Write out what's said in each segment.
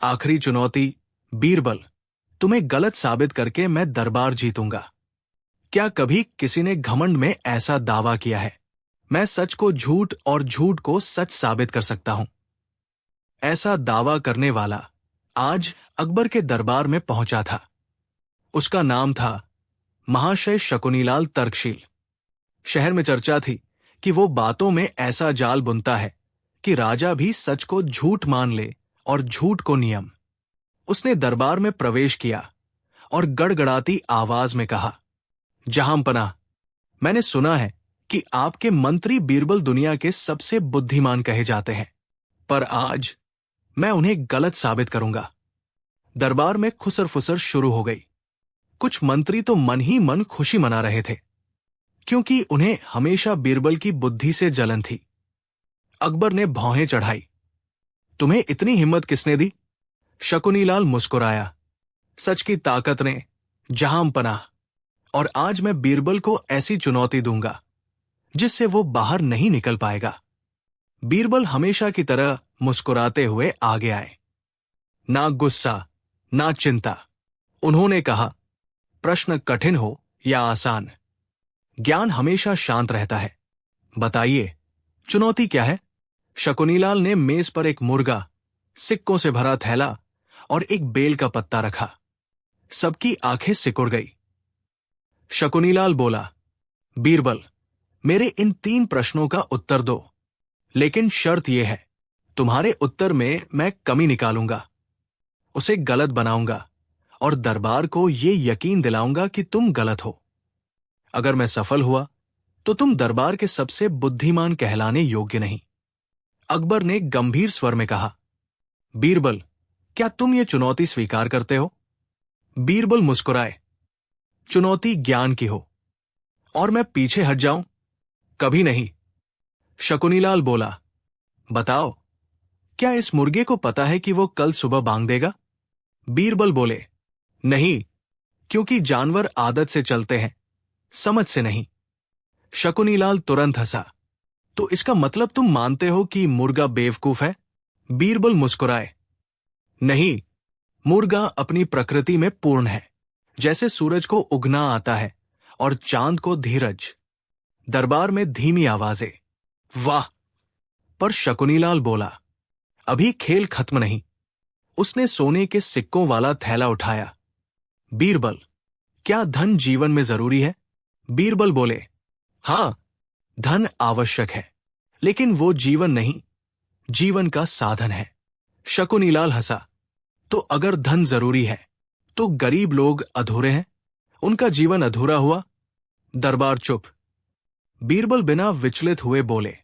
आखिरी चुनौती, बीरबल, तुम्हें गलत साबित करके मैं दरबार जीतूंगा। क्या कभी किसी ने घमंड में ऐसा दावा किया है? मैं सच को झूठ और झूठ को सच साबित कर सकता हूं। ऐसा दावा करने वाला आज अकबर के दरबार में पहुंचा था। उसका नाम था महाशय शकुनीलाल तर्कशील। शहर में चर्चा थी कि वो बातों में ऐसा जाल बुनता है कि राजा भी सच को झूठ मान ले और झूठ को नियम। उसने दरबार में प्रवेश किया और गड़गड़ाती आवाज में कहा, जहांपनाह, मैंने सुना है कि आपके मंत्री बीरबल दुनिया के सबसे बुद्धिमान कहे जाते हैं, पर आज मैं उन्हें गलत साबित करूंगा। दरबार में खुसर फुसर शुरू हो गई। कुछ मंत्री तो मन ही मन खुशी मना रहे थे, क्योंकि उन्हें हमेशा बीरबल की बुद्धि से जलन थी। अकबर ने भौहें चढ़ाई। तुम्हें इतनी हिम्मत किसने दी? शकुनीलाल मुस्कुराया। सच की ताकत ने, जहांपनाह, और आज मैं बीरबल को ऐसी चुनौती दूंगा जिससे वो बाहर नहीं निकल पाएगा। बीरबल हमेशा की तरह मुस्कुराते हुए आगे आए। ना गुस्सा, ना चिंता। उन्होंने कहा, प्रश्न कठिन हो या आसान, ज्ञान हमेशा शांत रहता है। बताइए, चुनौती क्या है? शकुनीलाल ने मेज पर एक मुर्गा, सिक्कों से भरा थैला और एक बेल का पत्ता रखा। सबकी आंखें सिकुड़ गई। शकुनीलाल बोला, बीरबल, मेरे इन 3 प्रश्नों का उत्तर दो, लेकिन शर्त यह है, तुम्हारे उत्तर में मैं कमी निकालूंगा, उसे गलत बनाऊंगा और दरबार को यह यकीन दिलाऊंगा कि तुम गलत हो। अगर मैं सफल हुआ तो तुम दरबार के सबसे बुद्धिमान कहलाने योग्य नहीं। अकबर ने गंभीर स्वर में कहा, बीरबल, क्या तुम ये चुनौती स्वीकार करते हो? बीरबल मुस्कुराए। चुनौती ज्ञान की हो और मैं पीछे हट जाऊं? कभी नहीं। शकुनीलाल बोला, बताओ, क्या इस मुर्गे को पता है कि वो कल सुबह बांग देगा? बीरबल बोले, नहीं, क्योंकि जानवर आदत से चलते हैं, समझ से नहीं। शकुनीलाल तुरंत हंसा। तो इसका मतलब तुम मानते हो कि मुर्गा बेवकूफ है? बीरबल मुस्कुराए। नहीं, मुर्गा अपनी प्रकृति में पूर्ण है, जैसे सूरज को उगना आता है और चांद को धीरज। दरबार में धीमी आवाजें, वाह। पर शकुनीलाल बोला, अभी खेल खत्म नहीं। उसने सोने के सिक्कों वाला थैला उठाया। बीरबल, क्या धन जीवन में जरूरी है? बीरबल बोले, हां, धन आवश्यक है, लेकिन वो जीवन नहीं, जीवन का साधन है। शकुनीलाल हंसा। तो अगर धन जरूरी है तो गरीब लोग अधूरे हैं, उनका जीवन अधूरा हुआ। दरबार चुप। बीरबल बिना विचलित हुए बोले,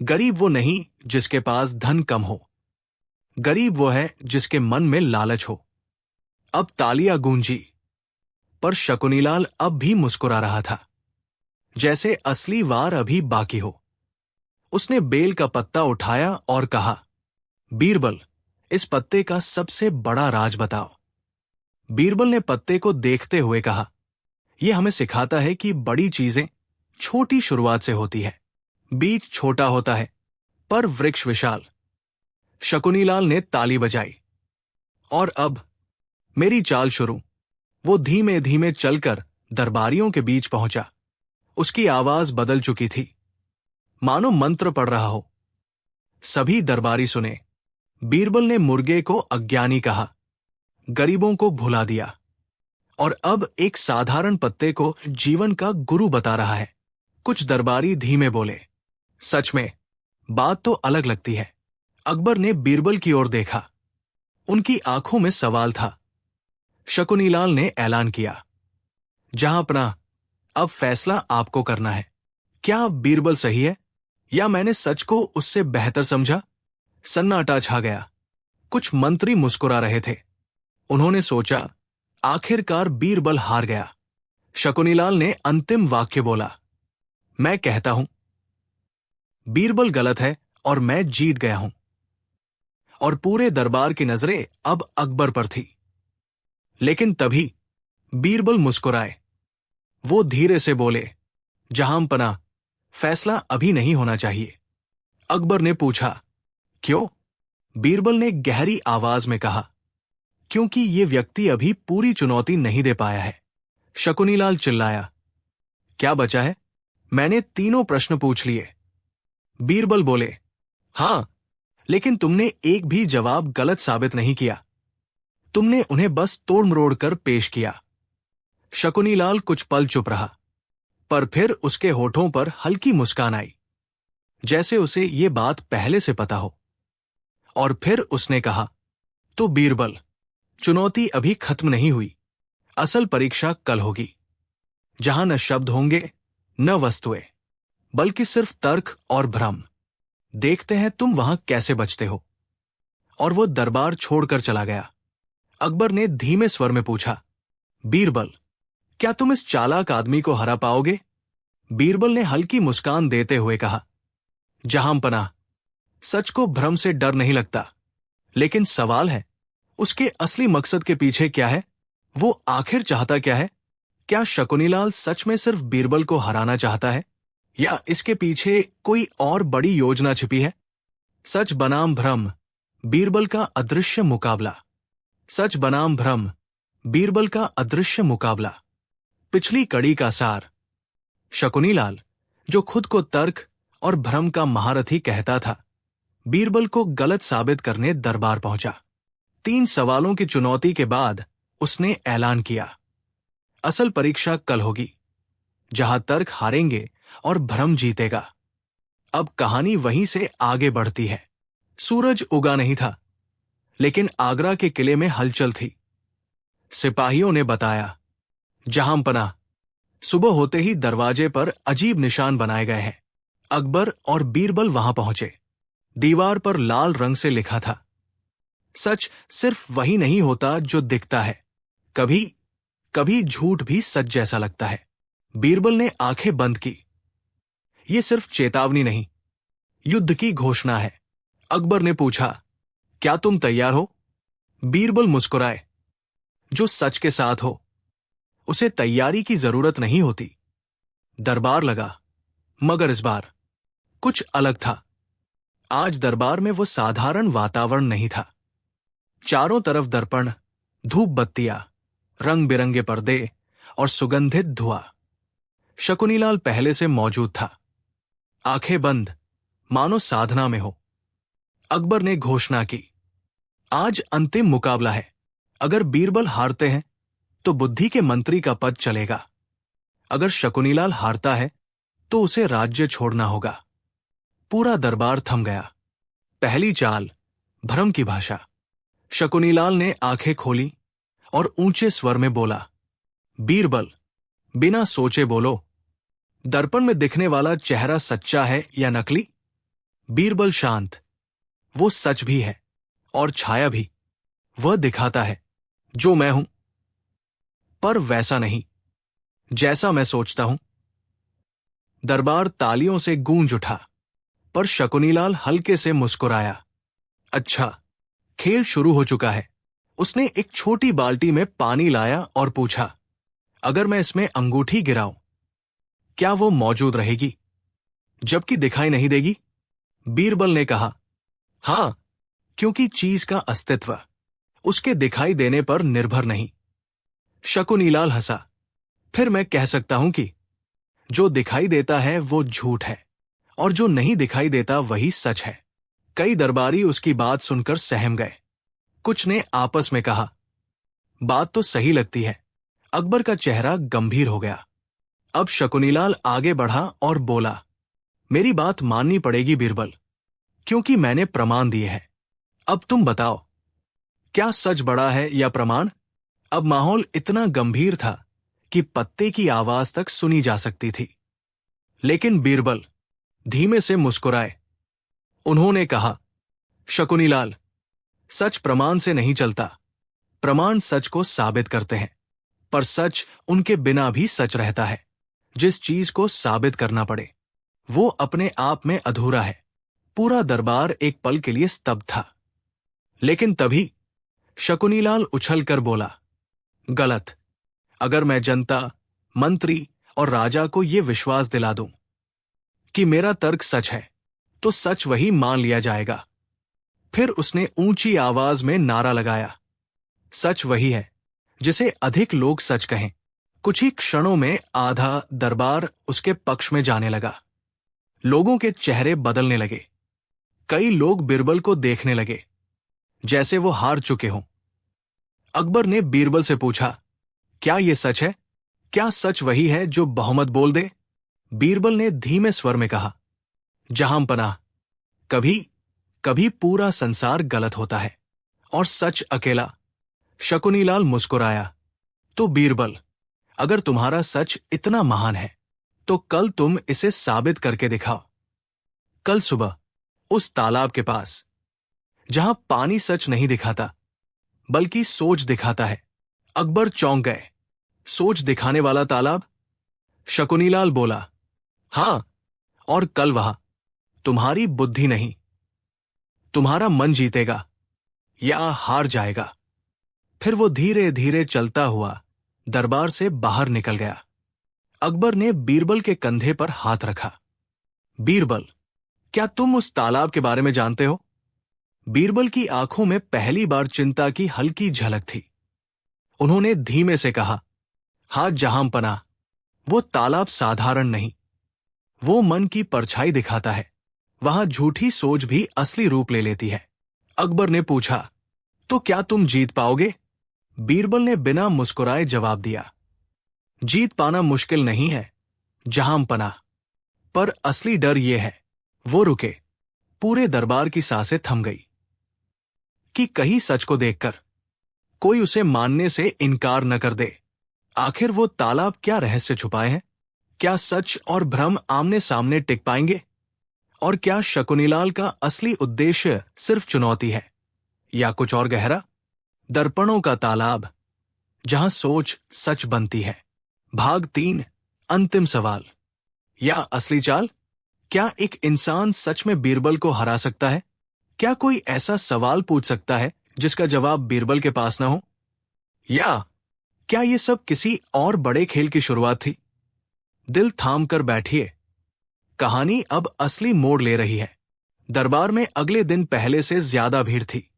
गरीब वो नहीं जिसके पास धन कम हो, गरीब वो है जिसके मन में लालच हो। अब तालियां गूंजी, पर शकुनीलाल अब भी मुस्कुरा रहा था, जैसे असली वार अभी बाकी हो। उसने बेल का पत्ता उठाया और कहा, बीरबल, इस पत्ते का सबसे बड़ा राज बताओ। बीरबल ने पत्ते को देखते हुए कहा, यह हमें सिखाता है कि बड़ी चीजें छोटी शुरुआत से होती है। बीज छोटा होता है, पर वृक्ष विशाल। शकुनीलाल ने ताली बजाई। और अब मेरी चाल शुरू। वो धीमे धीमे चलकर दरबारियों के बीच पहुंचा। उसकी आवाज बदल चुकी थी, मानो मंत्र पढ़ रहा हो। सभी दरबारी सुने। बीरबल ने मुर्गे को अज्ञानी कहा, गरीबों को भुला दिया, और अब एक साधारण पत्ते को जीवन का गुरु बता रहा है। कुछ दरबारी धीमे बोले, सच में बात तो अलग लगती है। अकबर ने बीरबल की ओर देखा। उनकी आंखों में सवाल था। शकुनीलाल ने ऐलान किया, जहांपनाह, अब फैसला आपको करना है। क्या बीरबल सही है या मैंने सच को उससे बेहतर समझा? सन्नाटा छा गया। कुछ मंत्री मुस्कुरा रहे थे। उन्होंने सोचा, आखिरकार बीरबल हार गया। शकुनीलाल ने अंतिम वाक्य बोला, मैं कहता हूं, बीरबल गलत है और मैं जीत गया हूं। और पूरे दरबार की नजरें अब अकबर पर थी। लेकिन तभी बीरबल मुस्कुराए। वो धीरे से बोले, बीरबल ने गहरी आवाज में कहा, क्योंकि ये व्यक्ति अभी पूरी चुनौती नहीं दे पाया है। शकुनीलाल चिल्लाया, क्या बचा है? मैंने तीनों प्रश्न पूछ लिए। बीरबल बोले, हां, लेकिन तुमने एक भी जवाब गलत साबित नहीं किया। तुमने उन्हें बस तोड़ मरोड़ कर पेश किया। शकुनीलाल कुछ पल चुप रहा, पर फिर उसके होठों पर हल्की मुस्कान आई, जैसे उसे ये बात पहले से पता हो। और फिर उसने कहा, तो बीरबल, चुनौती अभी खत्म नहीं हुई। असल परीक्षा कल होगी, जहां न शब्द होंगे न वस्तुएं, बल्कि सिर्फ तर्क और भ्रम। देखते हैं तुम वहां कैसे बचते हो। और वो दरबार छोड़कर चला गया। अकबर ने धीमे स्वर में पूछा, बीरबल, क्या तुम इस चालाक आदमी को हरा पाओगे? बीरबल ने हल्की मुस्कान देते हुए कहा, जहांपनाह, सच को भ्रम से डर नहीं लगता, लेकिन सवाल है उसके असली मकसद के पीछे क्या है? वो आखिर चाहता क्या है? क्या शकुनीलाल सच में सिर्फ बीरबल को हराना चाहता है, या इसके पीछे कोई और बड़ी योजना छिपी है? सच बनाम भ्रम, बीरबल का अदृश्य मुकाबला। सच बनाम भ्रम, बीरबल का अदृश्य मुकाबला। पिछली कड़ी का सार। शकुनीलाल, जो खुद को तर्क और भ्रम का महारथी कहता था, बीरबल को गलत साबित करने दरबार पहुंचा। 3 सवालों की चुनौती के बाद उसने ऐलान किया, असल परीक्षा कल होगी, जहां तर्क हारेंगे और भ्रम जीतेगा। अब कहानी वहीं से आगे बढ़ती है। सूरज उगा नहीं था, लेकिन आगरा के किले में हलचल थी। सिपाहियों ने बताया, जहांपनाह, सुबह होते ही दरवाजे पर अजीब निशान बनाए गए हैं। अकबर और बीरबल वहां पहुंचे। दीवार पर लाल रंग से लिखा था, सच सिर्फ वही नहीं होता जो दिखता है, कभी कभी झूठ भी सच जैसा लगता है। बीरबल ने आंखें बंद की। यह सिर्फ चेतावनी नहीं, युद्ध की घोषणा है। अकबर ने पूछा, क्या तुम तैयार हो? बीरबल मुस्कुराए, जो सच के साथ हो उसे तैयारी की जरूरत नहीं होती। दरबार लगा, मगर इस बार कुछ अलग था। आज दरबार में वो साधारण वातावरण नहीं था। चारों तरफ दर्पण, धूप बत्तियां, रंग बिरंगे पर्दे और सुगंधित धुआं। शकुनीलाल पहले से मौजूद था, आंखें बंद, मानो साधना में हो। अकबर ने घोषणा की, आज अंतिम मुकाबला है। अगर बीरबल हारते हैं तो बुद्धि के मंत्री का पद चलेगा। अगर शकुनीलाल हारता है तो उसे राज्य छोड़ना होगा। पूरा दरबार थम गया। पहली चाल, भ्रम की भाषा। शकुनीलाल ने आंखें खोली और ऊंचे स्वर में बोला, बीरबल, बिना सोचे बोलो, दर्पण में दिखने वाला चेहरा सच्चा है या नकली? बीरबल शांत, वो सच भी है और छाया भी। वह दिखाता है जो मैं हूं, पर वैसा नहीं जैसा मैं सोचता हूं। दरबार तालियों से गूंज उठा, पर शकुनीलाल हल्के से मुस्कुराया। अच्छा, खेल शुरू हो चुका है। उसने एक छोटी बाल्टी में पानी लाया और पूछा, अगर मैं इसमें अंगूठी गिराऊं, क्या वो मौजूद रहेगी जबकि दिखाई नहीं देगी? बीरबल ने कहा, हां, क्योंकि चीज का अस्तित्व उसके दिखाई देने पर निर्भर नहीं। शकुनीलाल हंसा, फिर मैं कह सकता हूं कि जो दिखाई देता है वो झूठ है, और जो नहीं दिखाई देता वही सच है। कई दरबारी उसकी बात सुनकर सहम गए। कुछ ने आपस में कहा, बात तो सही लगती है। अकबर का चेहरा गंभीर हो गया। अब शकुनीलाल आगे बढ़ा और बोला, मेरी बात माननी पड़ेगी बीरबल, क्योंकि मैंने प्रमाण दिए हैं। अब तुम बताओ, क्या सच बड़ा है या प्रमाण? अब माहौल इतना गंभीर था कि पत्ते की आवाज तक सुनी जा सकती थी। लेकिन बीरबल धीमे से मुस्कुराए। उन्होंने कहा, शकुनीलाल, सच प्रमाण से नहीं चलता। प्रमाण सच को साबित करते हैं, पर सच उनके बिना भी सच रहता है। जिस चीज को साबित करना पड़े वो अपने आप में अधूरा है। पूरा दरबार एक पल के लिए स्तब्ध था, लेकिन तभी शकुनीलाल उछलकर बोला, गलत। अगर मैं जनता, मंत्री और राजा को यह विश्वास दिला दूं कि मेरा तर्क सच है, तो सच वही मान लिया जाएगा। फिर उसने ऊंची आवाज में नारा लगाया, सच वही है जिसे अधिक लोग सच कहें। कुछ ही क्षणों में आधा दरबार उसके पक्ष में जाने लगा। लोगों के चेहरे बदलने लगे। कई लोग बीरबल को देखने लगे जैसे वो हार चुके हों। अकबर ने बीरबल से पूछा, क्या ये सच है? क्या सच वही है जो बहुमत बोल दे? बीरबल ने धीमे स्वर में कहा, जहांपनाह, कभी कभी पूरा संसार गलत होता है और सच अकेला। शकुनीलाल मुस्कुराया, तो बीरबल, अगर तुम्हारा सच इतना महान है तो कल तुम इसे साबित करके दिखाओ। कल सुबह उस तालाब के पास जहां पानी सच नहीं दिखाता बल्कि सोच दिखाता है। अकबर चौंक गए। सोच दिखाने वाला तालाब? शकुनीलाल बोला, हां, और कल वहां तुम्हारी बुद्धि नहीं, तुम्हारा मन जीतेगा या हार जाएगा। फिर वो धीरे धीरे चलता हुआ दरबार से बाहर निकल गया। अकबर ने बीरबल के कंधे पर हाथ रखा। बीरबल, क्या तुम उस तालाब के बारे में जानते हो? बीरबल की आंखों में पहली बार चिंता की हल्की झलक थी। उन्होंने धीमे से कहा, हां जहांपनाह, वो तालाब साधारण नहीं, वो मन की परछाई दिखाता है। वहां झूठी सोच भी असली रूप ले लेती है। अकबर ने पूछा, तो क्या तुम जीत पाओगे? बीरबल ने बिना मुस्कुराए जवाब दिया, जीत पाना मुश्किल नहीं है जहांपनाह, पर असली डर यह है। वो रुके। पूरे दरबार की सांसें थम गई कि कहीं सच को देखकर कोई उसे मानने से इनकार न कर दे। आखिर वो तालाब क्या रहस्य छुपाए हैं? क्या सच और भ्रम आमने सामने टिक पाएंगे? और क्या शकुनीलाल का असली उद्देश्य सिर्फ चुनौती है या कुछ और गहरा? दर्पणों का तालाब, जहां सोच सच बनती है। भाग 3, अंतिम सवाल। या असली चाल? क्या एक इंसान सच में बीरबल को हरा सकता है? क्या कोई ऐसा सवाल पूछ सकता है जिसका जवाब बीरबल के पास न हो? या क्या ये सब किसी और बड़े खेल की शुरुआत थी? दिल थाम कर बैठिए, कहानी अब असली मोड़ ले रही है। दरबार में अगले दिन पहले से ज्यादा भीड़ थी।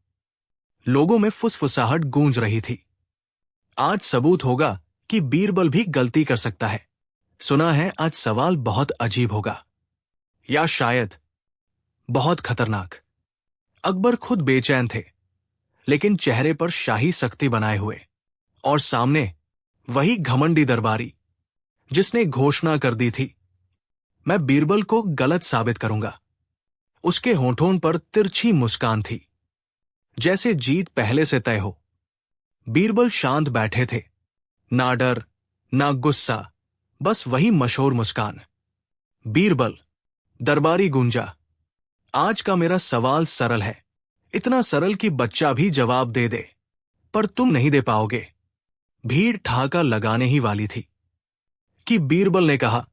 लोगों में फुसफुसाहट गूंज रही थी। आज सबूत होगा कि बीरबल भी गलती कर सकता है। सुना है आज सवाल बहुत अजीब होगा, या शायद बहुत खतरनाक। अकबर खुद बेचैन थे, लेकिन चेहरे पर शाही सख्ती बनाए हुए। और सामने वही घमंडी दरबारी जिसने घोषणा कर दी थी, मैं बीरबल को गलत साबित करूंगा। उसके होठों पर तिरछी मुस्कान थी, जैसे जीत पहले से तय हो। बीरबल शांत बैठे थे, ना डर ना गुस्सा, बस वही मशहूर मुस्कान। बीरबल, दरबारी गूंजा, आज का मेरा सवाल सरल है, इतना सरल कि बच्चा भी जवाब दे दे, पर तुम नहीं दे पाओगे। भीड़ ठहाका लगाने ही वाली थी कि बीरबल ने कहा,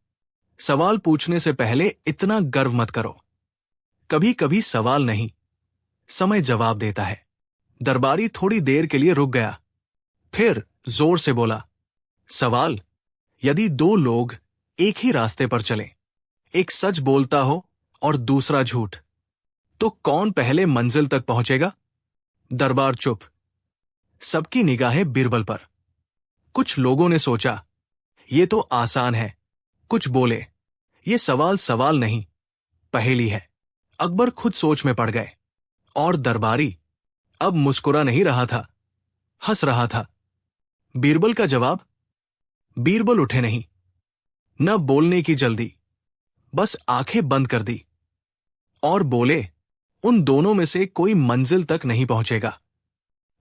सवाल पूछने से पहले इतना गर्व मत करो। कभी कभी सवाल नहीं, समय जवाब देता है। दरबारी थोड़ी देर के लिए रुक गया, फिर जोर से बोला, सवाल, यदि दो लोग एक ही रास्ते पर चलें, एक सच बोलता हो और दूसरा झूठ, तो कौन पहले मंजिल तक पहुंचेगा? दरबार चुप। सबकी निगाहें बीरबल पर। कुछ लोगों ने सोचा, ये तो आसान है। कुछ बोले, ये सवाल सवाल नहीं, पहेली है। अकबर खुद सोच में पड़ गए। और दरबारी अब मुस्कुरा नहीं रहा था, हंस रहा था। बीरबल का जवाब? बीरबल उठे नहीं, न बोलने की जल्दी, बस आंखें बंद कर दी और बोले, उन दोनों में से कोई मंजिल तक नहीं पहुंचेगा।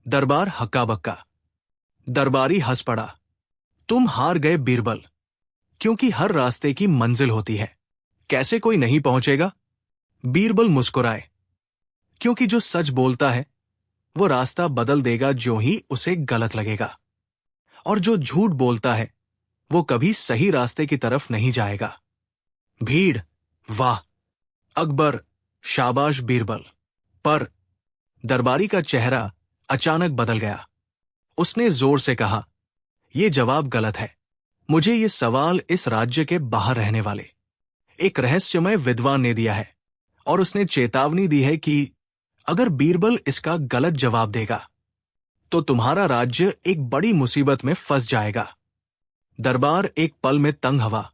दरबार हक्का बक्का। दरबारी हंस पड़ा, तुम हार गए बीरबल, क्योंकि हर रास्ते की मंजिल होती है। कैसे कोई नहीं पहुंचेगा? बीरबल मुस्कुराए, क्योंकि जो सच बोलता है वो रास्ता बदल देगा जो ही उसे गलत लगेगा, और जो झूठ बोलता है वो कभी सही रास्ते की तरफ नहीं जाएगा। भीड़, वाह, अकबर, शाबाश बीरबल। पर दरबारी का चेहरा अचानक बदल गया। उसने जोर से कहा, यह जवाब गलत है। मुझे ये सवाल इस राज्य के बाहर रहने वाले एक रहस्यमय विद्वान ने दिया है, और उसने चेतावनी दी है कि अगर बीरबल इसका गलत जवाब देगा तो तुम्हारा राज्य एक बड़ी मुसीबत में फंस जाएगा। दरबार एक पल में तंग हवा,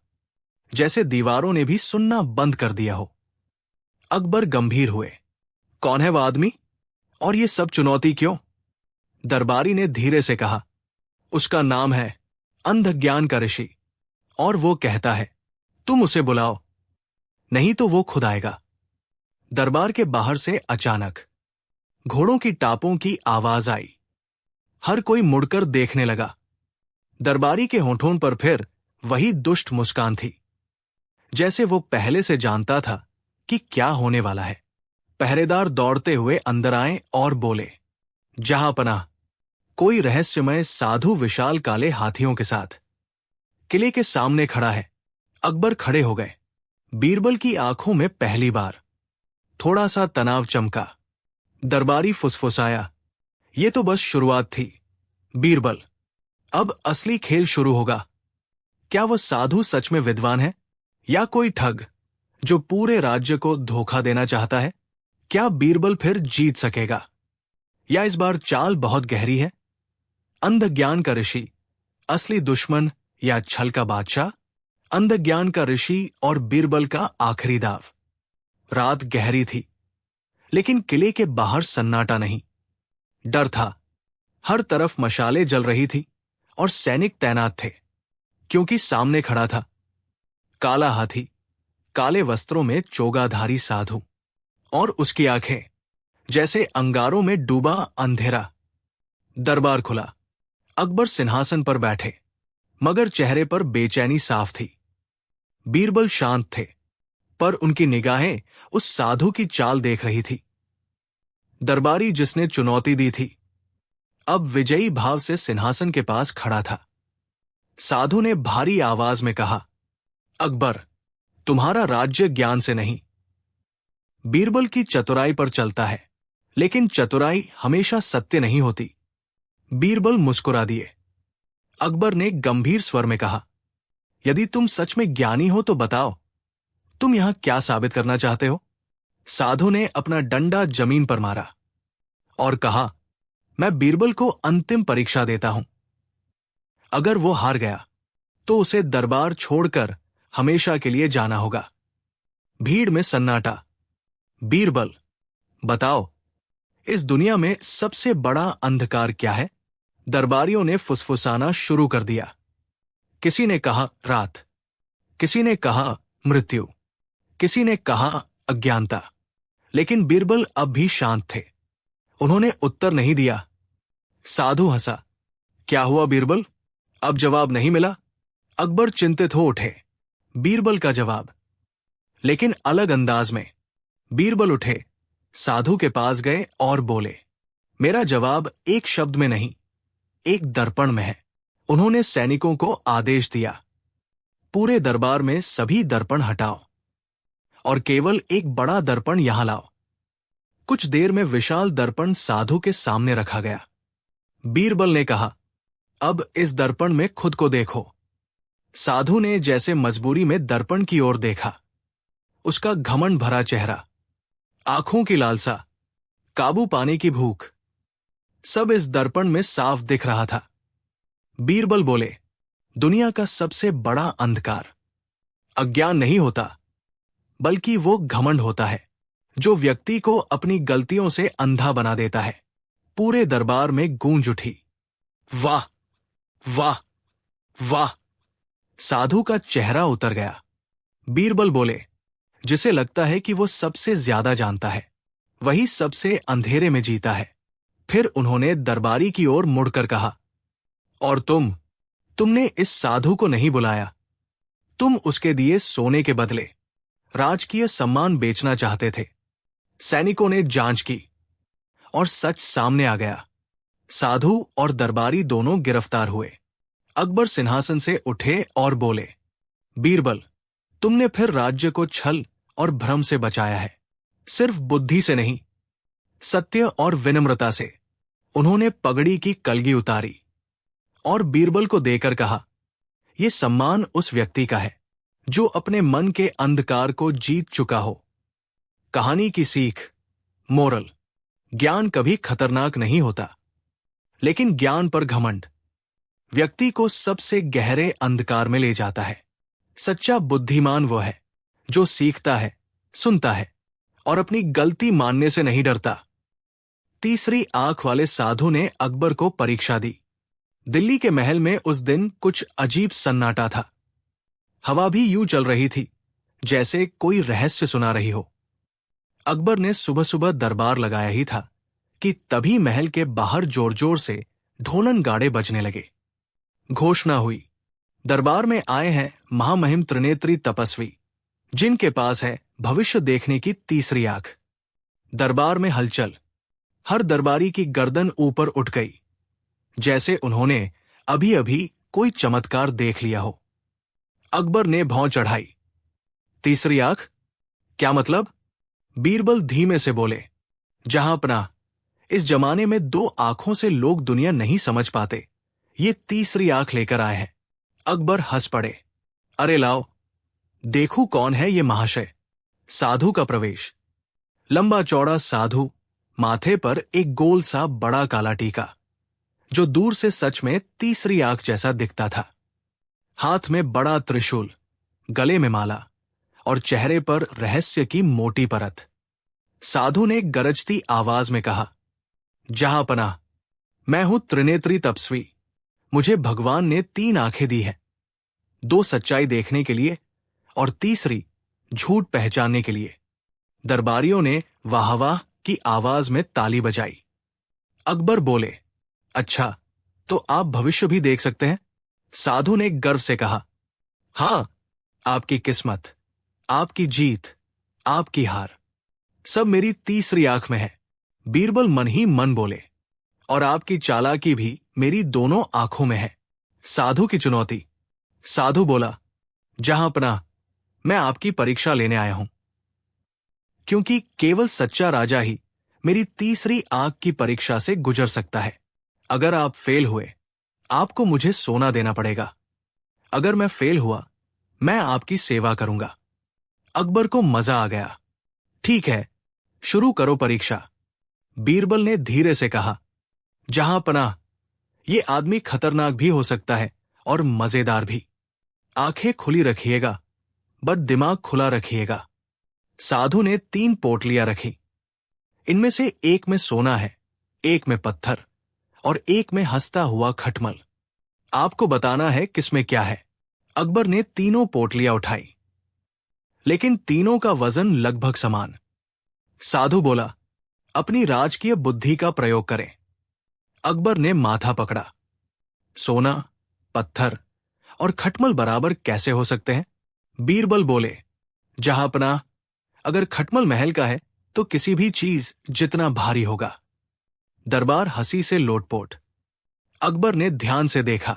जैसे दीवारों ने भी सुनना बंद कर दिया हो। अकबर गंभीर हुए। कौन है वह आदमी और ये सब चुनौती क्यों? दरबारी ने धीरे से कहा, उसका नाम है अंधज्ञान का ऋषि, और वो कहता है तुम उसे बुलाओ, नहीं तो वो खुद आएगा। दरबार के बाहर से अचानक घोड़ों की टापों की आवाज आई। हर कोई मुड़कर देखने लगा। दरबारी के होठों पर फिर वही दुष्ट मुस्कान थी, जैसे वो पहले से जानता था कि क्या होने वाला है। पहरेदार दौड़ते हुए अंदर आए और बोले, जहांपनाह, कोई रहस्यमय साधु विशाल काले हाथियों के साथ किले के सामने खड़ा है। अकबर खड़े हो गए। बीरबल की आंखों में पहली बार थोड़ा सा तनाव चमका। दरबारी फुसफुसाया, ये तो बस शुरुआत थी बीरबल, अब असली खेल शुरू होगा। क्या वह साधु सच में विद्वान है या कोई ठग जो पूरे राज्य को धोखा देना चाहता है? क्या बीरबल फिर जीत सकेगा या इस बार चाल बहुत गहरी है? अंधज्ञान का ऋषि असली दुश्मन या छल का बादशाह? अंधज्ञान का ऋषि और बीरबल का आखिरी दाव। रात गहरी थी, लेकिन किले के बाहर सन्नाटा नहीं, डर था। हर तरफ मशालें जल रही थी और सैनिक तैनात थे, क्योंकि सामने खड़ा था काला हाथी, काले वस्त्रों में चोगाधारी साधु, और उसकी आंखें जैसे अंगारों में डूबा अंधेरा। दरबार खुला। अकबर सिंहासन पर बैठे, मगर चेहरे पर बेचैनी साफ थी। बीरबल शांत थे, पर उनकी निगाहें उस साधु की चाल देख रही थी। दरबारी जिसने चुनौती दी थी, अब विजयी भाव से सिंहासन के पास खड़ा था। साधु ने भारी आवाज में कहा, अकबर, तुम्हारा राज्य ज्ञान से नहीं, बीरबल की चतुराई पर चलता है, लेकिन चतुराई हमेशा सत्य नहीं होती। बीरबल मुस्कुरा दिए। अकबर ने गंभीर स्वर में कहा, यदि तुम सच में ज्ञानी हो तो बताओ, तुम यहां क्या साबित करना चाहते हो? साधु ने अपना डंडा जमीन पर मारा और कहा, मैं बीरबल को अंतिम परीक्षा देता हूं। अगर वो हार गया तो उसे दरबार छोड़कर हमेशा के लिए जाना होगा। भीड़ में सन्नाटा। बीरबल, बताओ, इस दुनिया में सबसे बड़ा अंधकार क्या है? दरबारियों ने फुसफुसाना शुरू कर दिया। किसी ने कहा रात, किसी ने कहा मृत्यु, किसी ने कहा अज्ञानता, लेकिन बीरबल अब भी शांत थे। उन्होंने उत्तर नहीं दिया। साधु हंसा। क्या हुआ बीरबल, अब जवाब नहीं मिला? अकबर चिंतित हो उठे। बीरबल का जवाब, लेकिन अलग अंदाज में। बीरबल उठे, साधु के पास गए और बोले, मेरा जवाब एक शब्द में नहीं, एक दर्पण में है। उन्होंने सैनिकों को आदेश दिया, पूरे दरबार में सभी दर्पण हटाओ और केवल एक बड़ा दर्पण यहां लाओ। कुछ देर में विशाल दर्पण साधु के सामने रखा गया। बीरबल ने कहा, अब इस दर्पण में खुद को देखो। साधु ने जैसे मजबूरी में दर्पण की ओर देखा। उसका घमंड भरा चेहरा, आंखों की लालसा, काबू पाने की भूख, सब इस दर्पण में साफ दिख रहा था। बीरबल बोले, दुनिया का सबसे बड़ा अंधकार अज्ञान नहीं होता, बल्कि वो घमंड होता है जो व्यक्ति को अपनी गलतियों से अंधा बना देता है। पूरे दरबार में गूंज उठी, वाह वाह वाह। साधु का चेहरा उतर गया। बीरबल बोले, जिसे लगता है कि वो सबसे ज्यादा जानता है, वही सबसे अंधेरे में जीता है। फिर उन्होंने दरबारी की ओर मुड़कर कहा, और तुमने इस साधु को नहीं बुलाया। तुम उसके दिए सोने के बदले राजकीय सम्मान बेचना चाहते थे। सैनिकों ने जांच की और सच सामने आ गया। साधु और दरबारी दोनों गिरफ्तार हुए। अकबर सिंहासन से उठे और बोले, बीरबल, तुमने फिर राज्य को छल और भ्रम से बचाया है, सिर्फ बुद्धि से नहीं, सत्य और विनम्रता से। उन्होंने पगड़ी की कलगी उतारी और बीरबल को देकर कहा, यह सम्मान उस व्यक्ति का है जो अपने मन के अंधकार को जीत चुका हो। कहानी की सीख, मोरल, ज्ञान कभी खतरनाक नहीं होता, लेकिन ज्ञान पर घमंड व्यक्ति को सबसे गहरे अंधकार में ले जाता है। सच्चा बुद्धिमान वो है जो सीखता है, सुनता है और अपनी गलती मानने से नहीं डरता। तीसरी आंख वाले साधु ने अकबर को परीक्षा दी। दिल्ली के महल में उस दिन कुछ अजीब सन्नाटा था। हवा भी यूं चल रही थी जैसे कोई रहस्य सुना रही हो। अकबर ने सुबह सुबह दरबार लगाया ही था कि तभी महल के बाहर जोर जोर से ढोलन गाड़े बजने लगे। घोषणा हुई, दरबार में आए हैं महामहिम त्रिनेत्री तपस्वी, जिनके पास है भविष्य देखने की तीसरी आंख। दरबार में हलचल। हर दरबारी की गर्दन ऊपर उठ गई, जैसे उन्होंने अभी अभी कोई चमत्कार देख लिया हो। अकबर ने भौं चढ़ाई। तीसरी आंख? क्या मतलब? बीरबल धीमे से बोले, जहांपना, इस जमाने में दो आंखों से लोग दुनिया नहीं समझ पाते। ये तीसरी आंख लेकर आए हैं। अकबर हंस पड़े। अरे लाओ, देखूं कौन है ये महाशय। साधु का प्रवेश। लंबा चौड़ा साधु, माथे पर एक गोल सा बड़ा काला टीका, जो दूर से सच में तीसरी आंख जैसा दिखता था। हाथ में बड़ा त्रिशूल, गले में माला और चेहरे पर रहस्य की मोटी परत। साधु ने गरजती आवाज में कहा, जहांपना, मैं हूं त्रिनेत्री तपस्वी। मुझे भगवान ने 3 आंखें दी हैं, 2 सच्चाई देखने के लिए और तीसरी झूठ पहचानने के लिए। दरबारियों ने वाह वाह की आवाज में ताली बजाई। अकबर बोले, अच्छा, तो आप भविष्य भी देख सकते हैं? साधु ने गर्व से कहा, हां, आपकी किस्मत, आपकी जीत, आपकी हार, सब मेरी तीसरी आंख में है। बीरबल मन ही मन बोले, और आपकी चालाकी भी मेरी दोनों आंखों में है। साधु की चुनौती। साधु बोला, जहांपना, मैं आपकी परीक्षा लेने आया हूं, क्योंकि केवल सच्चा राजा ही मेरी तीसरी आंख की परीक्षा से गुजर सकता है। अगर आप फेल हुए, आपको मुझे सोना देना पड़ेगा। अगर मैं फेल हुआ, मैं आपकी सेवा करूंगा। अकबर को मजा आ गया। ठीक है, शुरू करो परीक्षा। बीरबल ने धीरे से कहा, जहांपना, ये आदमी खतरनाक भी हो सकता है और मजेदार भी। आंखें खुली रखिएगा, बस दिमाग खुला रखिएगा। साधु ने 3 पोटलियां रखी। इनमें से एक में सोना है, एक में पत्थर और एक में हंसता हुआ खटमल। आपको बताना है किसमें क्या है। अकबर ने तीनों पोटलियां उठाई, लेकिन तीनों का वजन लगभग समान। साधु बोला, अपनी राजकीय बुद्धि का प्रयोग करें। अकबर ने माथा पकड़ा। सोना, पत्थर और खटमल बराबर कैसे हो सकते हैं? बीरबल बोले, जहांपना, अगर खटमल महल का है तो किसी भी चीज जितना भारी होगा। दरबार हंसी से लोटपोट। अकबर ने ध्यान से देखा।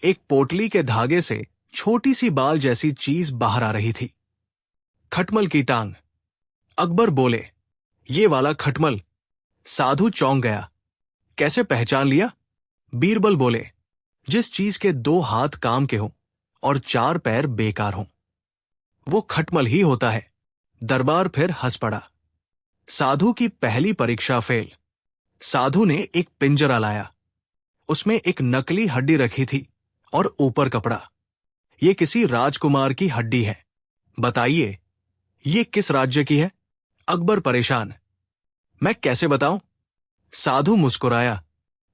एक पोटली के धागे से छोटी सी बाल जैसी चीज बाहर आ रही थी। खटमल की टांग। अकबर बोले, ये वाला खटमल। साधु चौंक गया। कैसे पहचान लिया? बीरबल बोले, जिस चीज के 2 हाथ काम के हों और 4 पैर बेकार हों, वो खटमल ही होता है। दरबार फिर हंस पड़ा। साधु की पहली परीक्षा फेल। साधु ने एक पिंजरा लाया। उसमें एक नकली हड्डी रखी थी और ऊपर कपड़ा। ये किसी राजकुमार की हड्डी है। बताइए, ये किस राज्य की है? अकबर परेशान। मैं कैसे बताऊं? साधु मुस्कुराया,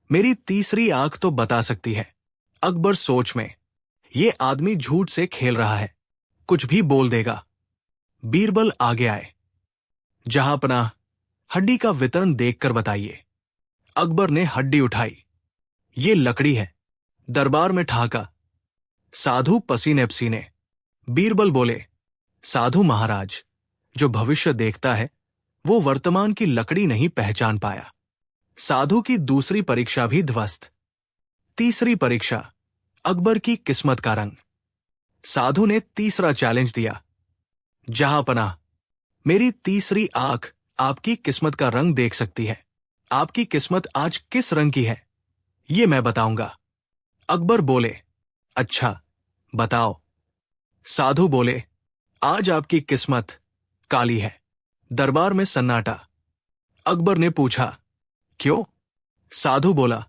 मेरी तीसरी आंख तो बता सकती है। अकबर सोच में, ये आदमी झूठ से खेल रहा है, कुछ भी बोल देगा। बीरबल आगे आए। जहांपना, हड्डी का वितरण देखकर बताइए। अकबर ने हड्डी उठाई। ये लकड़ी है। दरबार में ठहाका। साधु पसीने पसीने। बीरबल बोले, साधु महाराज, जो भविष्य देखता है वो वर्तमान की लकड़ी नहीं पहचान पाया। साधु की दूसरी परीक्षा भी ध्वस्त। तीसरी परीक्षा, अकबर की किस्मत का रंग। साधु ने तीसरा चैलेंज दिया, जहांपना, मेरी तीसरी आंख आपकी किस्मत का रंग देख सकती है। आपकी किस्मत आज किस रंग की है, ये मैं बताऊंगा। अकबर बोले, अच्छा, बताओ। साधु बोले, आज आपकी किस्मत काली है। दरबार में सन्नाटा। अकबर ने पूछा, क्यों? साधु बोला,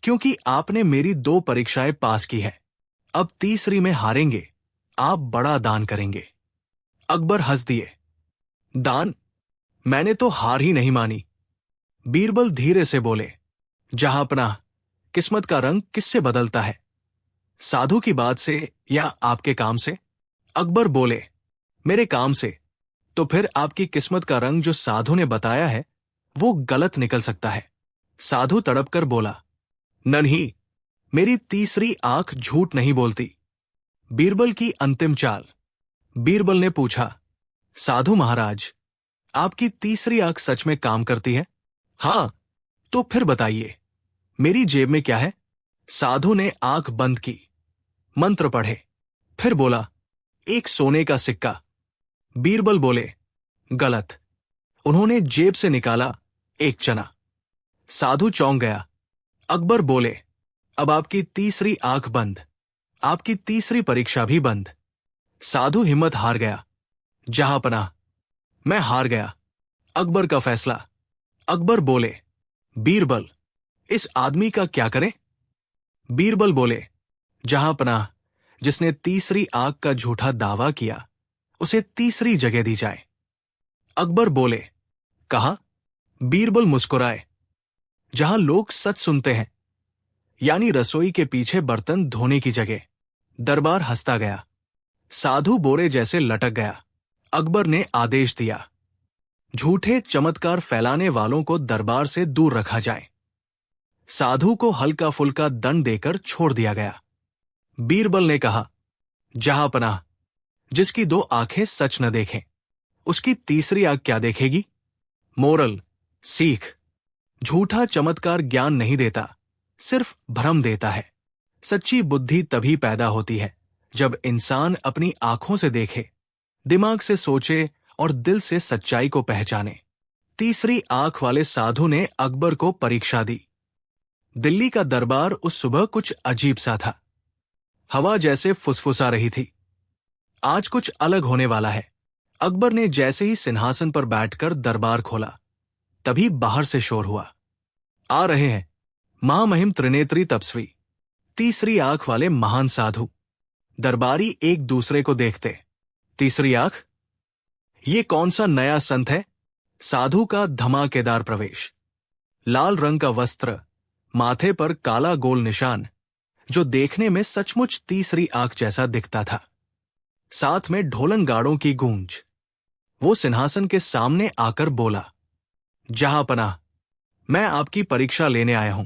क्योंकि आपने मेरी 2 परीक्षाएं पास की है। अब तीसरी में हारेंगे, आप बड़ा दान करेंगे। अकबर हंस दिए। दान? मैंने तो हार ही नहीं मानी। बीरबल धीरे से बोले, जहां पनाह, किस्मत का रंग किससे बदलता है? साधु की बात से या आपके काम से? अकबर बोले, मेरे काम से। तो फिर आपकी किस्मत का रंग जो साधु ने बताया है वो गलत निकल सकता है। साधु तड़प कर बोला, नहीं, मेरी तीसरी आंख झूठ नहीं बोलती। बीरबल की अंतिम चाल। बीरबल ने पूछा, साधु महाराज, आपकी तीसरी आंख सच में काम करती है? हां। तो फिर बताइए, मेरी जेब में क्या है? साधु ने आंख बंद की, मंत्र पढ़े, फिर बोला, एक सोने का सिक्का। बीरबल बोले, गलत। उन्होंने जेब से निकाला एक चना। साधु चौंक गया। अकबर बोले, अब आपकी तीसरी आंख बंद, आपकी तीसरी परीक्षा भी बंद। साधु हिम्मत हार गया। जहां पनाह, मैं हार गया। अकबर का फैसला। अकबर बोले, बीरबल, इस आदमी का क्या करें? बीरबल बोले, जहां पनाह, जिसने तीसरी आंख का झूठा दावा किया उसे तीसरी जगह दी जाए। अकबर बोले, कहा? बीरबल मुस्कुराए, जहां लोग सच सुनते हैं, यानी रसोई के पीछे बर्तन धोने की जगह। दरबार हंसता गया। साधु बोरे जैसे लटक गया। अकबर ने आदेश दिया, झूठे चमत्कार फैलाने वालों को दरबार से दूर रखा जाए। साधु को हल्का फुल्का दंड देकर छोड़ दिया गया। बीरबल ने कहा, जहां पनाह, जिसकी 2 आंखें सच न देखें उसकी तीसरी आंख क्या देखेगी? मोरल, सीख, झूठा चमत्कार ज्ञान नहीं देता, सिर्फ भ्रम देता है। सच्ची बुद्धि तभी पैदा होती है जब इंसान अपनी आंखों से देखे, दिमाग से सोचे और दिल से सच्चाई को पहचाने। तीसरी आंख वाले साधु ने अकबर को परीक्षा दी। दिल्ली का दरबार उस सुबह कुछ अजीब सा था। हवा जैसे फुसफुसा रही थी। आज कुछ अलग होने वाला है। अकबर ने जैसे ही सिंहासन पर बैठकर दरबार खोला, तभी बाहर से शोर हुआ, आ रहे हैं महामहिम त्रिनेत्री तपस्वी, तीसरी आंख वाले महान साधु। दरबारी एक दूसरे को देखते, तीसरी आंख? ये कौन सा नया संत है? साधु का धमाकेदार प्रवेश, लाल रंग का वस्त्र, माथे पर काला गोल निशान, जो देखने में सचमुच तीसरी आंख जैसा दिखता था। साथ में ढोलन गाड़ों की गूंज। वो सिंहासन के सामने आकर बोला, जहां पनाह, मैं आपकी परीक्षा लेने आया हूं,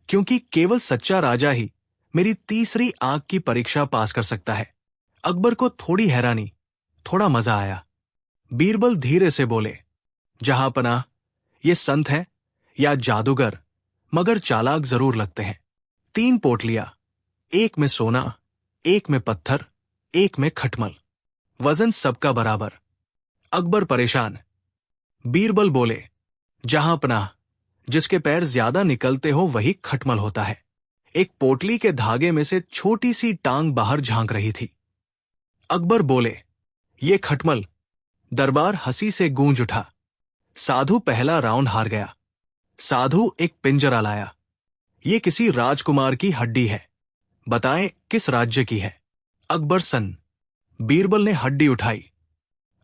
क्योंकि केवल सच्चा राजा ही मेरी तीसरी आंख की परीक्षा पास कर सकता है। अकबर को थोड़ी हैरानी, थोड़ा मजा आया। बीरबल धीरे से बोले, जहां पनाह, ये संत है या जादूगर, मगर चालाक जरूर लगते हैं। 3 पोटलियां, एक में सोना, एक में पत्थर, एक में खटमल, वजन सबका बराबर। अकबर परेशान। बीरबल बोले, जहां पनाह, जिसके पैर ज्यादा निकलते हो वही खटमल होता है। एक पोटली के धागे में से छोटी सी टांग बाहर झांक रही थी। अकबर बोले, ये खटमल। दरबार हंसी से गूंज उठा। साधु पहला राउंड हार गया। साधु एक पिंजरा लाया। ये किसी राजकुमार की हड्डी है, बताएं किस राज्य की है? अकबर सन्न। बीरबल ने हड्डी उठाई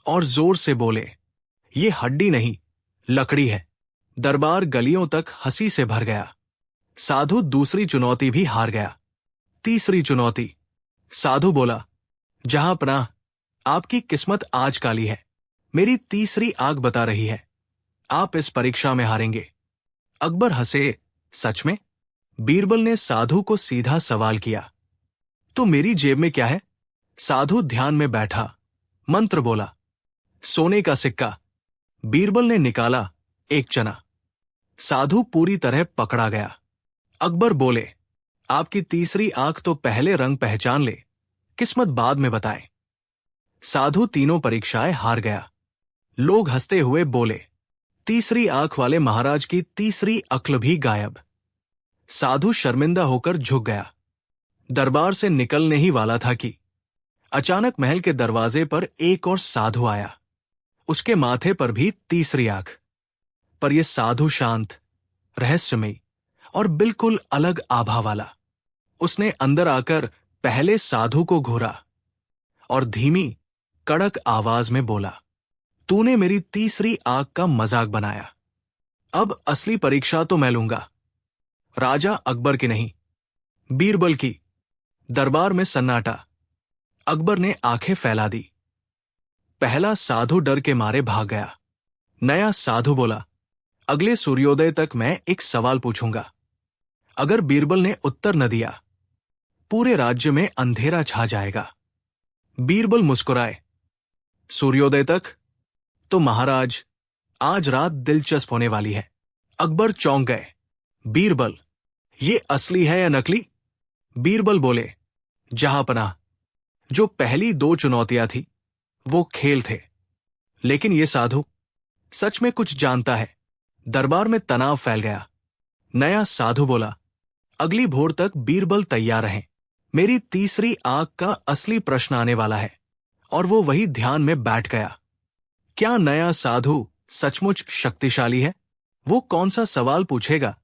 और जोर से बोले, ये हड्डी नहीं, लकड़ी है। दरबार गलियों तक हंसी से भर गया। साधु दूसरी चुनौती भी हार गया। तीसरी चुनौती। साधु बोला, जहां पनाह, आपकी किस्मत आज काली है। मेरी तीसरी आंख बता रही है, आप इस परीक्षा में हारेंगे। अकबर हंसे, सच में? बीरबल ने साधु को सीधा सवाल किया, तो मेरी जेब में क्या है? साधु ध्यान में बैठा, मंत्र बोला, सोने का सिक्का। बीरबल ने निकाला एक चना। साधु पूरी तरह पकड़ा गया। अकबर बोले, आपकी तीसरी आंख तो पहले रंग पहचान ले, किस्मत बाद में बताए। साधु तीनों परीक्षाएं हार गया। लोग हंसते हुए बोले, तीसरी आंख वाले महाराज की तीसरी अक्ल भी गायब। साधु शर्मिंदा होकर झुक गया। दरबार से निकलने ही वाला था कि अचानक महल के दरवाजे पर एक और साधु आया। उसके माथे पर भी तीसरी आंख। पर यह साधु शांत, रहस्यमयी और बिल्कुल अलग आभा वाला। उसने अंदर आकर पहले साधु को घूरा और धीमी, कड़क आवाज में बोला, तूने मेरी तीसरी आंख का मजाक बनाया। अब असली परीक्षा तो मैं लूंगा। राजा अकबर की नहीं, बीरबल की। दरबार में सन्नाटा। अकबर ने आंखें फैला दी। पहला साधु डर के मारे भाग गया। नया साधु बोला, अगले सूर्योदय तक मैं एक सवाल पूछूंगा। अगर बीरबल ने उत्तर न दिया, पूरे राज्य में अंधेरा छा जाएगा। बीरबल मुस्कुराए, सूर्योदय तक? तो महाराज, आज रात दिलचस्प होने वाली है। अकबर चौंक गए। बीरबल, ये असली है या नकली? बीरबल बोले, जहांपनाह, जो पहली दो चुनौतियां थी वो खेल थे, लेकिन ये साधु सच में कुछ जानता है। दरबार में तनाव फैल गया। नया साधु बोला, अगली भोर तक बीरबल तैयार रहें। मेरी तीसरी आंख का असली प्रश्न आने वाला है। और वो वही ध्यान में बैठ गया। क्या नया साधु सचमुच शक्तिशाली है? वो कौन सा सवाल पूछेगा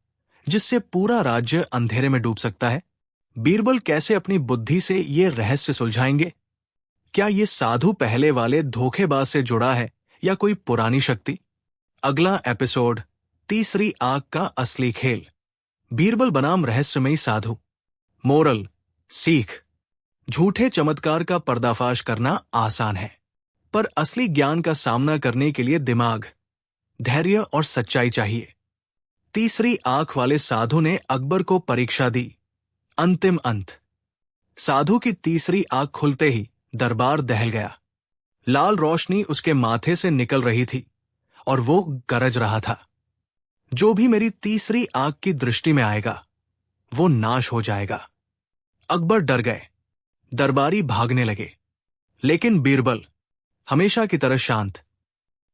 जिससे पूरा राज्य अंधेरे में डूब सकता है? बीरबल कैसे अपनी बुद्धि से ये रहस्य सुलझाएंगे? क्या ये साधु पहले वाले धोखेबाज से जुड़ा है या कोई पुरानी शक्ति? अगला एपिसोड, तीसरी आंख का असली खेल। बीरबल बनाम रहस्यमयी साधु। मोरल, सीख, झूठे चमत्कार का पर्दाफाश करना आसान है, पर असली ज्ञान का सामना करने के लिए दिमाग, धैर्य और सच्चाई चाहिए। तीसरी आंख वाले साधु ने अकबर को परीक्षा दी। अंतिम अंत। साधु की तीसरी आंख खुलते ही दरबार दहल गया। लाल रोशनी उसके माथे से निकल रही थी और वो गरज रहा था, जो भी मेरी तीसरी आंख की दृष्टि में आएगा वो नाश हो जाएगा। अकबर डर गए। दरबारी भागने लगे, लेकिन बीरबल हमेशा की तरह शांत।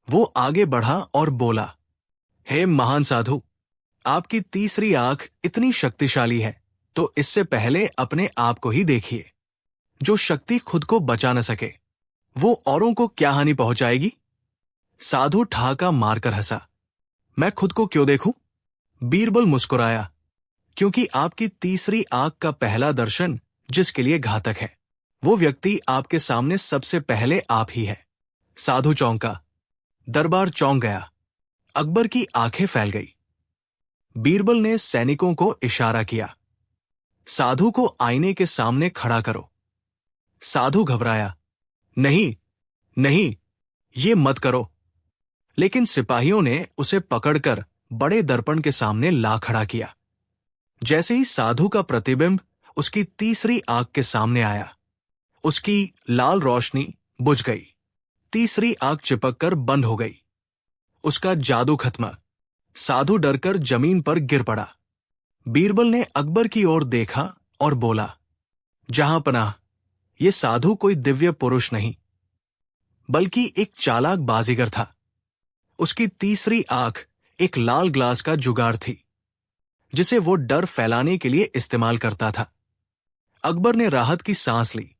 वो आगे बढ़ा और बोला, हे महान साधु, आपकी तीसरी आंख इतनी शक्तिशाली है तो इससे पहले अपने आप को ही देखिए। जो शक्ति खुद को बचा न सके वो औरों को क्या हानि पहुंचाएगी? साधु ठहाका मारकर हंसा। मैं खुद को क्यों देखूं? बीरबल मुस्कुराया, क्योंकि आपकी तीसरी आंख का पहला दर्शन जिसके लिए घातक है, वो व्यक्ति आपके सामने सबसे पहले आप ही है। साधु चौंका। दरबार चौंक गया। अकबर की आंखें फैल गई। बीरबल ने सैनिकों को इशारा किया, साधु को आईने के सामने खड़ा करो। साधु घबराया, नहीं नहीं, ये मत करो। लेकिन सिपाहियों ने उसे पकड़कर बड़े दर्पण के सामने ला खड़ा किया। जैसे ही साधु का प्रतिबिंब उसकी तीसरी आंख के सामने आया, उसकी लाल रोशनी बुझ गई। तीसरी आंख चिपककर बंद हो गई। उसका जादू खत्म। साधु डरकर जमीन पर गिर पड़ा। बीरबल ने अकबर की ओर देखा और बोला, जहांपनाह, ये साधु कोई दिव्य पुरुष नहीं, बल्कि एक चालाक बाजीगर था। उसकी तीसरी आंख एक लाल ग्लास का जुगाड़ थी, जिसे वो डर फैलाने के लिए इस्तेमाल करता था। अकबर ने राहत की सांस ली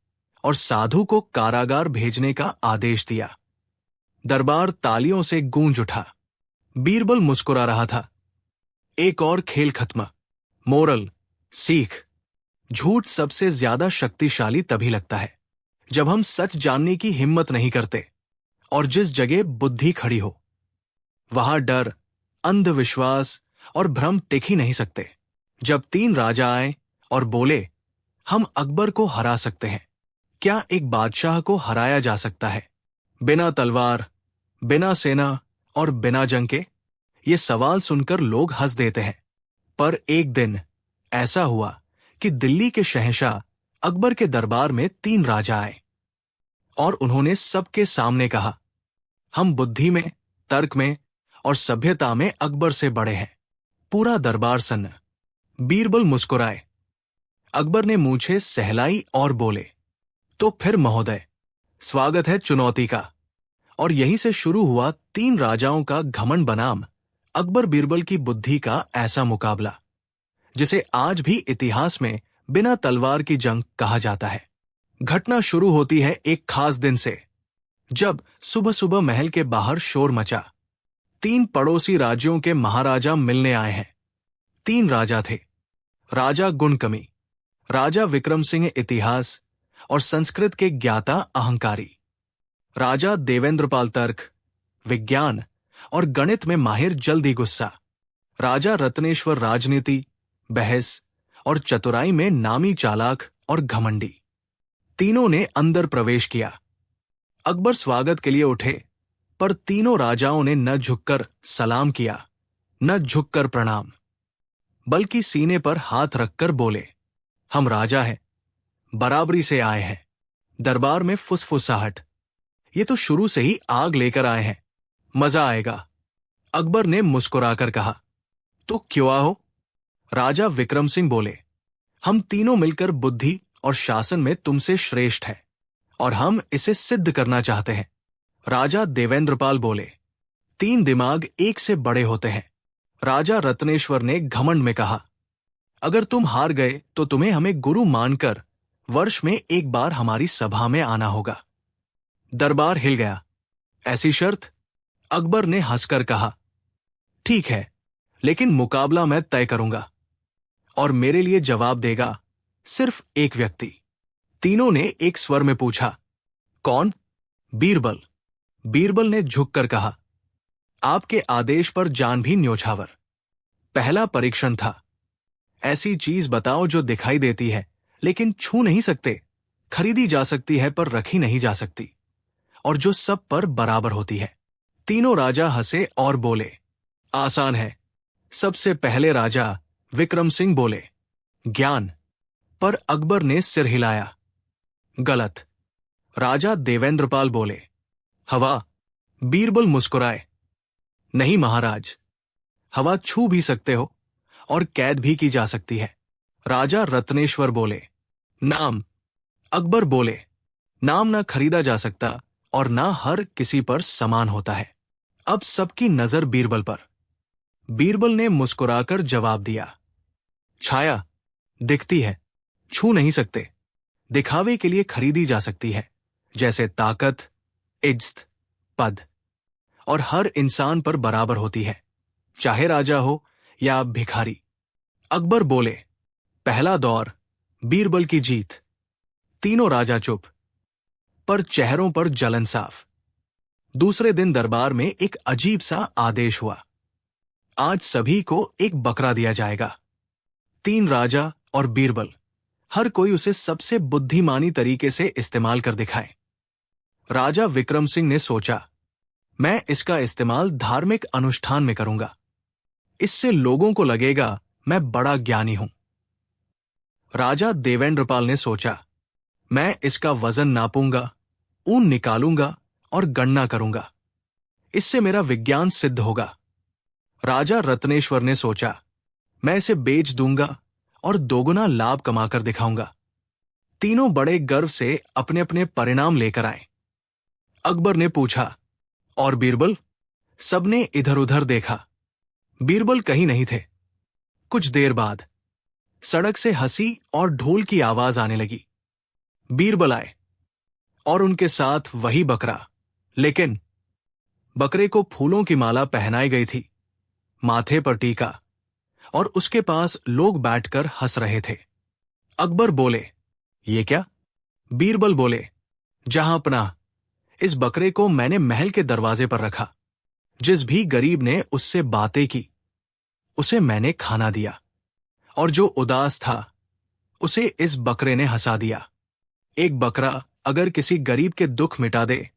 और साधु को कारागार भेजने का आदेश दिया। दरबार तालियों से गूंज उठा। बीरबल मुस्कुरा रहा था। एक और खेल खत्म। मोरल, सीख, झूठ सबसे ज्यादा शक्तिशाली तभी लगता है जब हम सच जानने की हिम्मत नहीं करते, और जिस जगह बुद्धि खड़ी हो वहां डर, अंधविश्वास और भ्रम टिक ही नहीं सकते। जब तीन राजा आए और बोले, हम अकबर को हरा सकते हैं, क्या एक बादशाह को हराया जा सकता है बिना तलवार, बिना सेना और बिना जंग के? ये सवाल सुनकर लोग हंस देते हैं, पर एक दिन ऐसा हुआ कि दिल्ली के शहंशाह अकबर के दरबार में तीन राजा आए और उन्होंने सबके सामने कहा, हम बुद्धि में, तर्क में और सभ्यता में अकबर से बड़े हैं। पूरा दरबार सन्न। बीरबल मुस्कुराए। अकबर ने मूंछें सहलाई और बोले, तो फिर महोदय, स्वागत है चुनौती का। और यहीं से शुरू हुआ तीन राजाओं का घमंड बनाम अकबर बीरबल की बुद्धि का ऐसा मुकाबला, जिसे आज भी इतिहास में बिना तलवार की जंग कहा जाता है। घटना शुरू होती है एक खास दिन से, जब सुबह सुबह महल के बाहर शोर मचा। 3 पड़ोसी राज्यों के महाराजा मिलने आए हैं। 3 राजा थे। राजा गुणकमी, राजा विक्रम सिंह इतिहास और संस्कृत के ज्ञाता अहंकारी, राजा देवेंद्रपाल तर्क, विज्ञान और गणित में माहिर जल्दी गुस्सा, राजा रत्नेश्वर राजनीति, बहस और चतुराई में नामी चालाक और घमंडी। तीनों ने अंदर प्रवेश किया। अकबर स्वागत के लिए उठे, पर तीनों राजाओं ने न झुककर सलाम किया, न झुककर प्रणाम, बल्कि सीने पर हाथ रखकर बोले, हम राजा हैं, बराबरी से आए हैं। दरबार में फुसफुसाहट। ये तो शुरू से ही आग लेकर आए हैं, मजा आएगा। अकबर ने मुस्कुराकर कहा, तो क्यों आओ? राजा विक्रम सिंह बोले, हम तीनों मिलकर बुद्धि और शासन में तुमसे श्रेष्ठ हैं और हम इसे सिद्ध करना चाहते हैं। राजा देवेंद्रपाल बोले, 3 दिमाग एक से बड़े होते हैं। राजा रत्नेश्वर ने घमंड में कहा, अगर तुम हार गए तो तुम्हें हमें गुरु मानकर वर्ष में एक बार हमारी सभा में आना होगा। दरबार हिल गया। ऐसी शर्त? अकबर ने हंसकर कहा, ठीक है, लेकिन मुकाबला मैं तय करूंगा और मेरे लिए जवाब देगा सिर्फ एक व्यक्ति। तीनों ने एक स्वर में पूछा, कौन? बीरबल। बीरबल ने झुककर कहा, आपके आदेश पर जान भी न्योछावर। पहला परीक्षण था। ऐसी चीज बताओ जो दिखाई देती है लेकिन छू नहीं सकते, खरीदी जा सकती है पर रखी नहीं जा सकती, और जो सब पर बराबर होती है। तीनों राजा हंसे और बोले, आसान है। सबसे पहले राजा विक्रम सिंह बोले, ज्ञान। पर अकबर ने सिर हिलाया, गलत। राजा देवेंद्रपाल बोले, हवा। बीरबल मुस्कुराए, नहीं महाराज, हवा छू भी सकते हो और कैद भी की जा सकती है। राजा रत्नेश्वर बोले, नाम। अकबर बोले, नाम ना खरीदा जा सकता और ना हर किसी पर समान होता है। अब सबकी नजर बीरबल पर। बीरबल ने मुस्कुराकर जवाब दिया, छाया दिखती है, छू नहीं सकते, दिखावे के लिए खरीदी जा सकती है, जैसे ताकत, इज्जत, पद, और हर इंसान पर बराबर होती है, चाहे राजा हो या भिखारी। अकबर बोले, पहला दौर, बीरबल की जीत। तीनों राजा चुप, पर चेहरों पर जलन साफ। दूसरे दिन दरबार में एक अजीब सा आदेश हुआ, आज सभी को एक बकरा दिया जाएगा। 3 राजा और बीरबल, हर कोई उसे सबसे बुद्धिमानी तरीके से इस्तेमाल कर दिखाए। राजा विक्रम सिंह ने सोचा, मैं इसका इस्तेमाल धार्मिक अनुष्ठान में करूंगा, इससे लोगों को लगेगा मैं बड़ा ज्ञानी हूं। राजा देवेंद्रपाल ने सोचा, मैं इसका वजन नापूंगा, ऊन निकालूंगा और गणना करूंगा, इससे मेरा विज्ञान सिद्ध होगा। राजा रत्नेश्वर ने सोचा, मैं इसे बेच दूंगा और दोगुना लाभ कमाकर दिखाऊंगा। तीनों बड़े गर्व से अपने अपने परिणाम लेकर आए। अकबर ने पूछा, और बीरबल? सबने इधर उधर देखा। बीरबल कहीं नहीं थे। कुछ देर बाद सड़क से हंसी और ढोल की आवाज आने लगी। बीरबल आए और उनके साथ वही बकरा, लेकिन बकरे को फूलों की माला पहनाई गई थी, माथे पर टीका, और उसके पास लोग बैठकर हंस रहे थे। अकबर बोले, ये क्या? बीरबल बोले, जहां अपना, इस बकरे को मैंने महल के दरवाजे पर रखा। जिस भी गरीब ने उससे बातें की, उसे मैंने खाना दिया, और जो उदास था, उसे इस बकरे ने हंसा दिया। एक बकरा अगर किसी गरीब के दुख मिटा दे,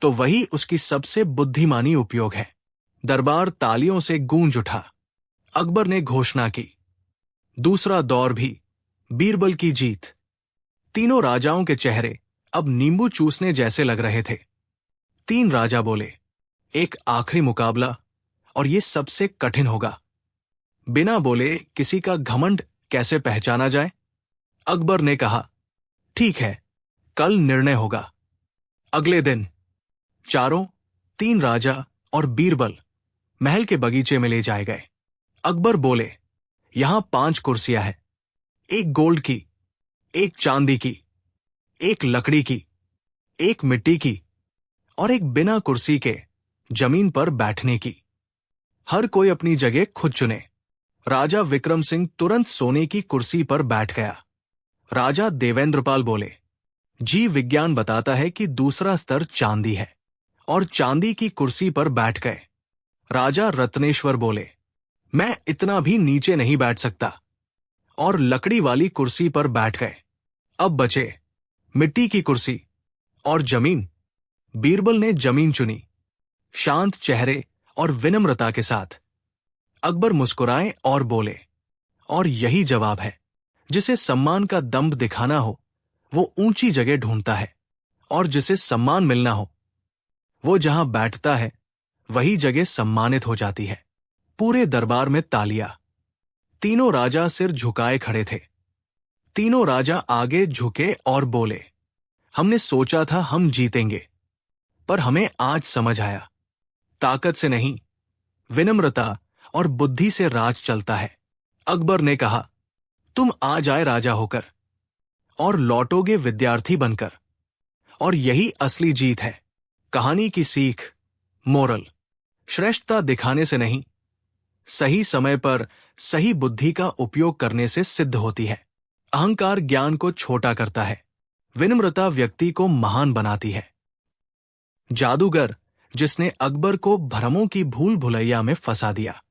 तो वही उसकी सबसे बुद्धिमानी उपयोग है। दरबार तालियों से गूंज उठा। अकबर ने घोषणा की, दूसरा दौर भी, बीरबल की जीत। तीनों राजाओं के चेहरे अब नींबू चूसने जैसे लग रहे थे। 3 राजा बोले, एक आखिरी मुकाबला, और ये सबसे कठिन होगा। बिना बोले किसी का घमंड कैसे पहचाना जाए? अकबर ने कहा, ठीक है, कल निर्णय होगा। अगले दिन चारों, 3 राजा और बीरबल महल के बगीचे में ले जाए गए। अकबर बोले, यहां 5 कुर्सियां हैं, एक गोल्ड की, एक चांदी की, एक लकड़ी की, एक मिट्टी की और एक बिना कुर्सी के जमीन पर बैठने की। हर कोई अपनी जगह खुद चुने। राजा विक्रम सिंह तुरंत सोने की कुर्सी पर बैठ गया। राजा देवेंद्रपाल बोले, जी विज्ञान बताता है कि दूसरा स्तर चांदी है, और चांदी की कुर्सी पर बैठ गए। राजा रत्नेश्वर बोले, मैं इतना भी नीचे नहीं बैठ सकता, और लकड़ी वाली कुर्सी पर बैठ गए। अब बचे मिट्टी की कुर्सी और जमीन। बीरबल ने जमीन चुनी, शांत चेहरे और विनम्रता के साथ। अकबर मुस्कुराए और बोले, और यही जवाब है। जिसे सम्मान का दंभ दिखाना हो वो ऊंची जगह ढूंढता है, और जिसे सम्मान मिलना हो वो जहां बैठता है वही जगह सम्मानित हो जाती है। पूरे दरबार में तालियां। तीनों राजा सिर झुकाए खड़े थे। तीनों राजा आगे झुके और बोले, हमने सोचा था हम जीतेंगे, पर हमें आज समझ आया, ताकत से नहीं, विनम्रता और बुद्धि से राज चलता है। अकबर ने कहा, तुम आज आए राजा होकर और लौटोगे विद्यार्थी बनकर, और यही असली जीत है। कहानी की सीख, मोरल, श्रेष्ठता दिखाने से नहीं, सही समय पर सही बुद्धि का उपयोग करने से सिद्ध होती है। अहंकार ज्ञान को छोटा करता है, विनम्रता व्यक्ति को महान बनाती है। जादूगर जिसने अकबर को भ्रमों की भूल भुलैया में फंसा दिया।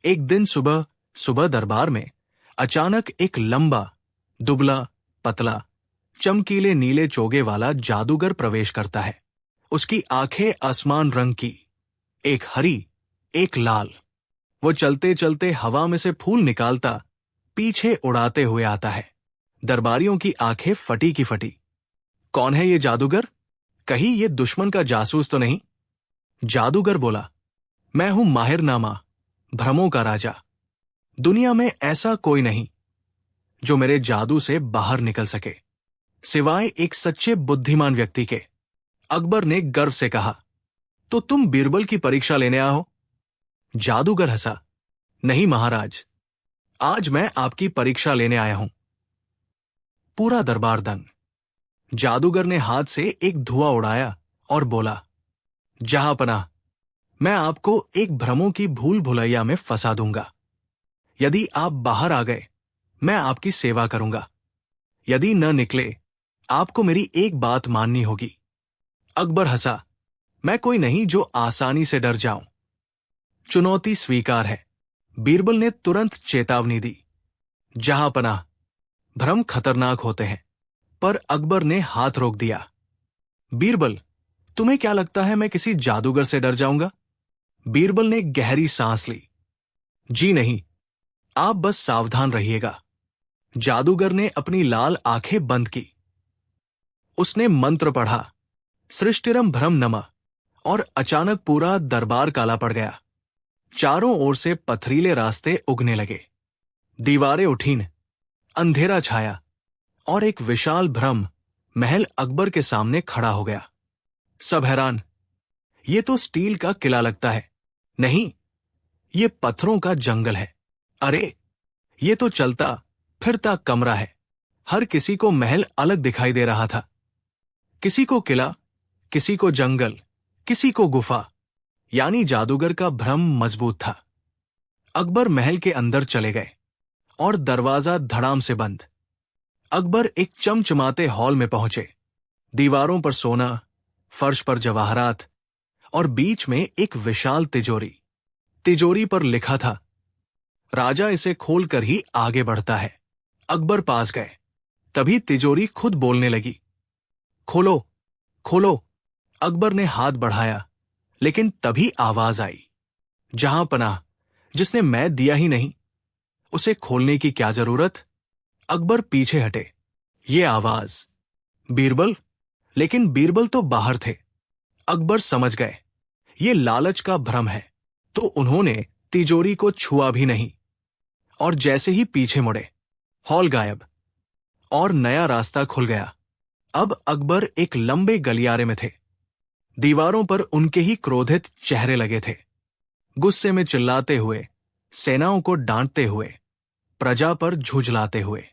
एक दिन सुबह सुबह दरबार में अचानक एक लंबा, दुबला, पतला, चमकीले नीले चोगे वाला जादूगर प्रवेश करता है। उसकी आंखें आसमान रंग की, एक हरी, एक लाल। वो चलते चलते हवा में से फूल निकालता पीछे उड़ाते हुए आता है। दरबारियों की आंखें फटी की फटी। कौन है ये जादूगर? कहीं ये दुश्मन का जासूस तो नहीं? जादूगर बोला, मैं हूं माहिरनामा, भ्रमों का राजा। दुनिया में ऐसा कोई नहीं जो मेरे जादू से बाहर निकल सके, सिवाय एक सच्चे बुद्धिमान व्यक्ति के। अकबर ने गर्व से कहा, तो तुम बीरबल की परीक्षा लेने आए हो? जादूगर हंसा, नहीं महाराज, आज मैं आपकी परीक्षा लेने आया हूं। पूरा दरबार दंग। जादूगर ने हाथ से एक धुआं उड़ाया और बोला, जहांपनाह, मैं आपको एक भ्रमों की भूल भुलैया में फंसा दूंगा। यदि आप बाहर आ गए, मैं आपकी सेवा करूंगा। यदि न निकले, आपको मेरी एक बात माननी होगी। अकबर हंसा, मैं कोई नहीं जो आसानी से डर जाऊं। चुनौती स्वीकार है। बीरबल ने तुरंत चेतावनी दी, जहांपनाह, भ्रम खतरनाक होते हैं। पर अकबर ने हाथ रोक दिया। बीरबल, तुम्हें क्या लगता है मैं किसी जादूगर से डर जाऊंगा? बीरबल ने गहरी सांस ली। जी नहीं, आप बस सावधान रहिएगा। जादूगर ने अपनी लाल आंखें बंद की। उसने मंत्र पढ़ा, सृष्टिरम भ्रम नमः, और अचानक पूरा दरबार काला पड़ गया। चारों ओर से पथरीले रास्ते उगने लगे। दीवारें उठीं, अंधेरा छाया, और एक विशाल भ्रम महल अकबर के सामने खड़ा हो गया। सब हैरान। ये तो स्टील का किला लगता है। नहीं, ये पत्थरों का जंगल है। अरे, ये तो चलता फिरता कमरा है। हर किसी को महल अलग दिखाई दे रहा था। किसी को किला, किसी को जंगल, किसी को गुफा। यानी जादूगर का भ्रम मजबूत था। अकबर महल के अंदर चले गए और दरवाजा धड़ाम से बंद। अकबर एक चमचमाते हॉल में पहुंचे। दीवारों पर सोना, फर्श पर जवाहरात, और बीच में एक विशाल तिजोरी। तिजोरी पर लिखा था, राजा इसे खोलकर ही आगे बढ़ता है। अकबर पास गए। तभी तिजोरी खुद बोलने लगी, खोलो, खोलो। अकबर ने हाथ बढ़ाया, लेकिन तभी आवाज आई, जहांपनाह, जिसने मैं दिया ही नहीं, उसे खोलने की क्या जरूरत? अकबर पीछे हटे। ये आवाज, बीरबल। लेकिन बीरबल तो बाहर थे। अकबर समझ गए, ये लालच का भ्रम है, तो उन्होंने तिजोरी को छुआ भी नहीं, और जैसे ही पीछे मुड़े, हॉल गायब, और नया रास्ता खुल गया। अब अकबर एक लंबे गलियारे में थे। दीवारों पर उनके ही क्रोधित चेहरे लगे थे, गुस्से में चिल्लाते हुए, सेनाओं को डांटते हुए, प्रजा पर झुंझलाते हुए।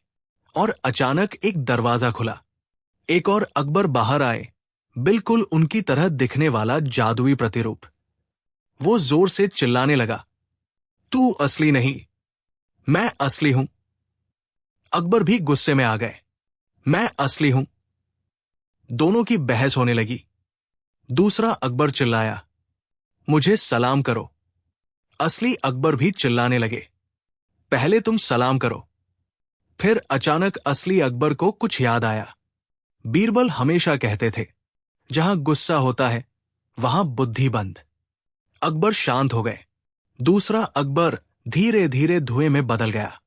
और अचानक एक दरवाजा खुला। एक और अकबर बाहर आए, बिल्कुल उनकी तरह दिखने वाला जादुई प्रतिरूप। वो जोर से चिल्लाने लगा, तू असली नहीं, मैं असली हूं। अकबर भी गुस्से में आ गए, मैं असली हूं। दोनों की बहस होने लगी। दूसरा अकबर चिल्लाया, मुझे सलाम करो। असली अकबर भी चिल्लाने लगे, पहले तुम सलाम करो। फिर अचानक असली अकबर को कुछ याद आया। बीरबल हमेशा कहते थे, जहां गुस्सा होता है वहां बुद्धि बंद। अकबर शांत हो गए। दूसरा अकबर धीरे धीरे धुएं में बदल गया।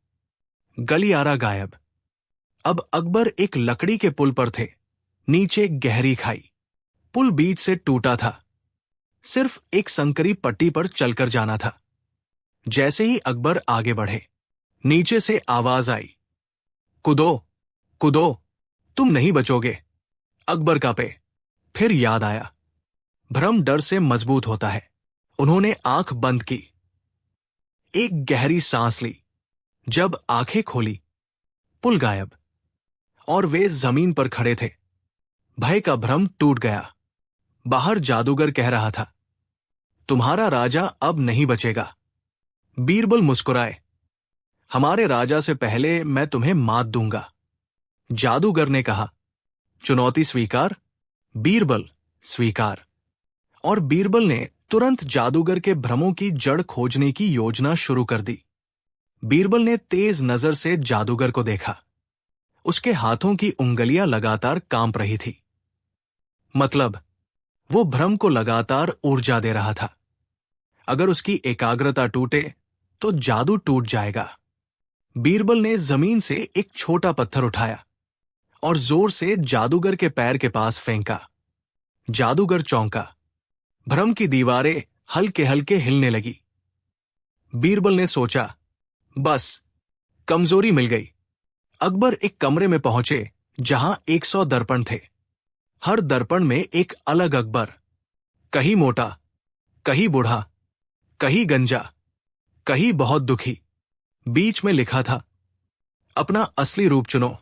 गलियारा गायब। अब अकबर एक लकड़ी के पुल पर थे, नीचे गहरी खाई। पुल बीच से टूटा था, सिर्फ एक संकरी पट्टी पर चलकर जाना था। जैसे ही अकबर आगे बढ़े, नीचे से आवाज आई, कूदो, कूदो, तुम नहीं बचोगे। अकबर कांपे। फिर याद आया, भ्रम डर से मजबूत होता है। उन्होंने आंख बंद की, एक गहरी सांस ली। जब आंखें खोली, पुल गायब और वे जमीन पर खड़े थे। भय का भ्रम टूट गया। बाहर जादूगर कह रहा था, तुम्हारा राजा अब नहीं बचेगा। बीरबल मुस्कुराए, हमारे राजा से पहले मैं तुम्हें मात दूंगा। जादूगर ने कहा, चुनौती स्वीकार। बीरबल, स्वीकार। और बीरबल ने तुरंत जादूगर के भ्रमों की जड़ खोजने की योजना शुरू कर दी। बीरबल ने तेज नजर से जादूगर को देखा। उसके हाथों की उंगलियां लगातार कांप रही थी। मतलब, वो भ्रम को लगातार ऊर्जा दे रहा था। अगर उसकी एकाग्रता टूटे तो जादू टूट जाएगा। बीरबल ने जमीन से एक छोटा पत्थर उठाया और जोर से जादूगर के पैर के पास फेंका। जादूगर चौंका। भ्रम की दीवारें हल्के हल्के हिलने लगी। बीरबल ने सोचा, बस कमजोरी मिल गई। अकबर एक कमरे में पहुंचे जहां 100 दर्पण थे। हर दर्पण में एक अलग अकबर, कहीं मोटा, कहीं बूढ़ा, कहीं गंजा, कहीं बहुत दुखी। बीच में लिखा था, अपना असली रूप चुनो,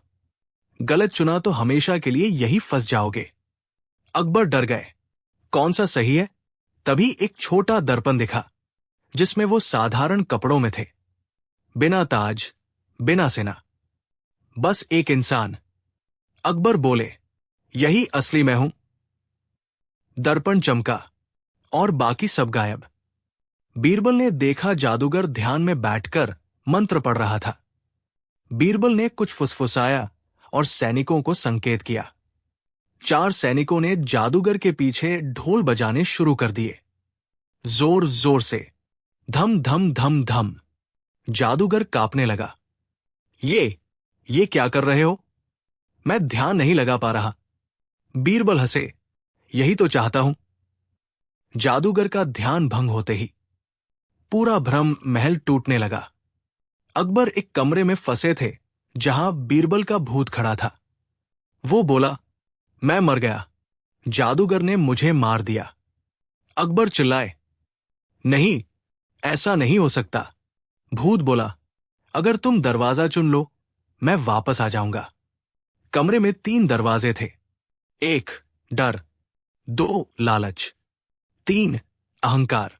गलत चुना तो हमेशा के लिए यही फंस जाओगे। अकबर डर गए, कौन सा सही है? तभी एक छोटा दर्पण दिखा जिसमें वो साधारण कपड़ों में थे, बिना ताज, बिना सेना, बस एक इंसान। अकबर बोले, यही असली मैं हूं। दर्पण चमका और बाकी सब गायब। बीरबल ने देखा जादूगर ध्यान में बैठकर मंत्र पढ़ रहा था। बीरबल ने कुछ फुसफुसाया और सैनिकों को संकेत किया। 4 सैनिकों ने जादूगर के पीछे ढोल बजाने शुरू कर दिए, जोर जोर से, धम धम धम धम। जादूगर कांपने लगा। ये क्या कर रहे हो? मैं ध्यान नहीं लगा पा रहा। बीरबल हंसे, यही तो चाहता हूं। जादूगर का ध्यान भंग होते ही पूरा भ्रम महल टूटने लगा। अकबर एक कमरे में फंसे थे जहां बीरबल का भूत खड़ा था। वो बोला, मैं मर गया, जादूगर ने मुझे मार दिया। अकबर चिल्लाए, नहीं, ऐसा नहीं हो सकता। भूत बोला, अगर तुम दरवाजा चुन लो मैं वापस आ जाऊंगा। कमरे में 3 दरवाजे थे। 1 डर, 2 लालच, 3 अहंकार।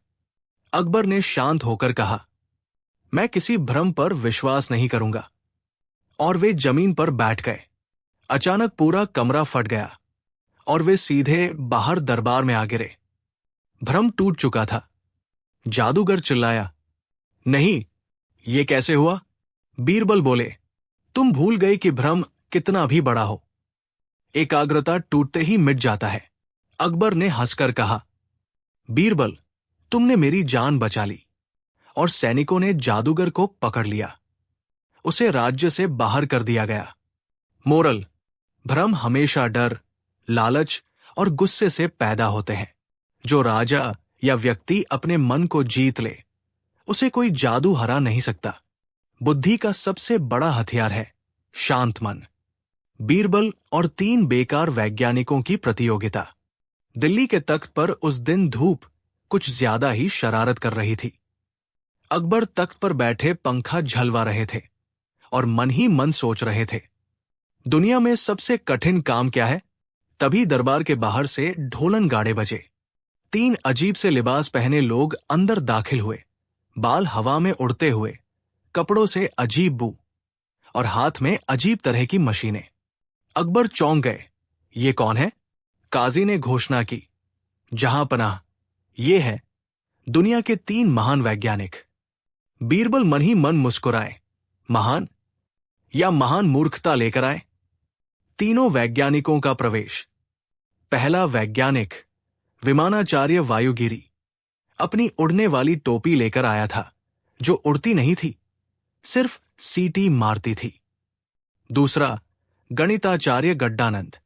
अकबर ने शांत होकर कहा, मैं किसी भ्रम पर विश्वास नहीं करूंगा। और वे जमीन पर बैठ गए। अचानक पूरा कमरा फट गया और वे सीधे बाहर दरबार में आ गिरे। भ्रम टूट चुका था। जादूगर चिल्लाया, नहीं, ये कैसे हुआ? बीरबल बोले, तुम भूल गए कि भ्रम कितना भी बड़ा हो, एकाग्रता टूटते ही मिट जाता है। अकबर ने हंसकर कहा, बीरबल, तुमने मेरी जान बचा ली। और सैनिकों ने जादूगर को पकड़ लिया। उसे राज्य से बाहर कर दिया गया। मोरल, भ्रम हमेशा डर, लालच और गुस्से से पैदा होते हैं। जो राजा या व्यक्ति अपने मन को जीत ले, उसे कोई जादू हरा नहीं सकता। बुद्धि का सबसे बड़ा हथियार है शांत मन। बीरबल और 3 बेकार वैज्ञानिकों की प्रतियोगिता। दिल्ली के तख्त पर उस दिन धूप कुछ ज्यादा ही शरारत कर रही थी। अकबर तख्त पर बैठे पंखा झलवा रहे थे और मन ही मन सोच रहे थे, दुनिया में सबसे कठिन काम क्या है? तभी दरबार के बाहर से ढोलन गाड़े बजे। 3 अजीब से लिबास पहने लोग अंदर दाखिल हुए, बाल हवा में उड़ते हुए, कपड़ों से अजीब बू और हाथ में अजीब तरह की मशीनें। अकबर चौंक गए। ये कौन है? काजी ने घोषणा की। जहां पनाह, ये है दुनिया के 3 महान वैज्ञानिक। बीरबल मन ही मन मुस्कुराए। महान या महान मूर्खता लेकर आए। तीनों वैज्ञानिकों का प्रवेश। पहला वैज्ञानिक विमानाचार्य वायुगिरी अपनी उड़ने वाली टोपी लेकर आया था, जो उड़ती नहीं थी, सिर्फ सीटी मारती थी। दूसरा गणिताचार्य गड्डानंद,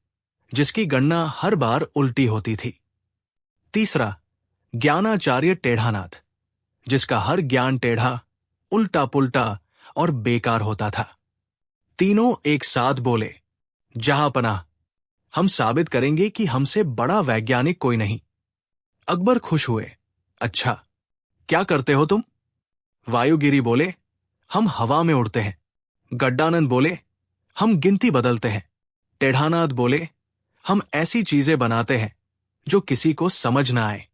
जिसकी गणना हर बार उल्टी होती थी। तीसरा ज्ञानाचार्य टेढ़ानाथ, जिसका हर ज्ञान टेढ़ा, उल्टा पुल्टा और बेकार होता था। तीनों एक साथ बोले, जहां पनाह, हम साबित करेंगे कि हमसे बड़ा वैज्ञानिक कोई नहीं। अकबर खुश हुए। अच्छा, क्या करते हो तुम? वायुगिरी बोले, हम हवा में उड़ते हैं। गड्डानंद बोले, हम गिनती बदलते हैं। टेढ़ानाथ बोले, हम ऐसी चीजें बनाते हैं जो किसी को समझ ना आए।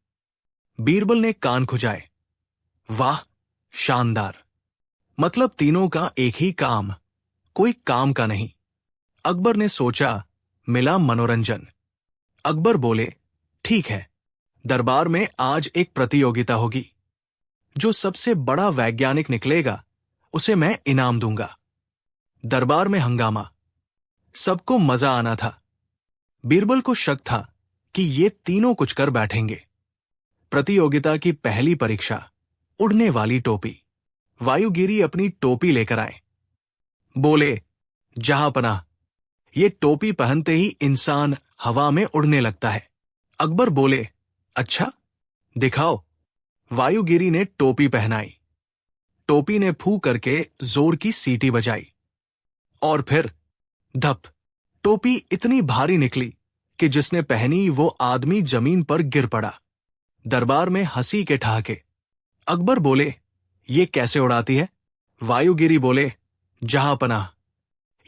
बीरबल ने कान खुजाए। वाह, शानदार। मतलब तीनों का एक ही काम, कोई काम का नहीं। अकबर ने सोचा, मिला मनोरंजन। अकबर बोले, ठीक है, दरबार में आज एक प्रतियोगिता होगी। जो सबसे बड़ा वैज्ञानिक निकलेगा, उसे मैं इनाम दूंगा। दरबार में हंगामा। सबको मजा आना था। बीरबल को शक था कि ये तीनों कुछ कर बैठेंगे। प्रतियोगिता की पहली परीक्षा, उड़ने वाली टोपी। वायुगिरी अपनी टोपी लेकर आए। बोले, जहां पनाह, ये टोपी पहनते ही इंसान हवा में उड़ने लगता है। अकबर बोले, अच्छा, दिखाओ। वायुगिरी ने टोपी पहनाई। टोपी ने फू करके जोर की सीटी बजाई और फिर धप, टोपी इतनी भारी निकली कि जिसने पहनी वो आदमी जमीन पर गिर पड़ा। दरबार में हंसी के ठहाके। अकबर बोले, ये कैसे उड़ाती है? वायुगिरी बोले, जहां पनाह,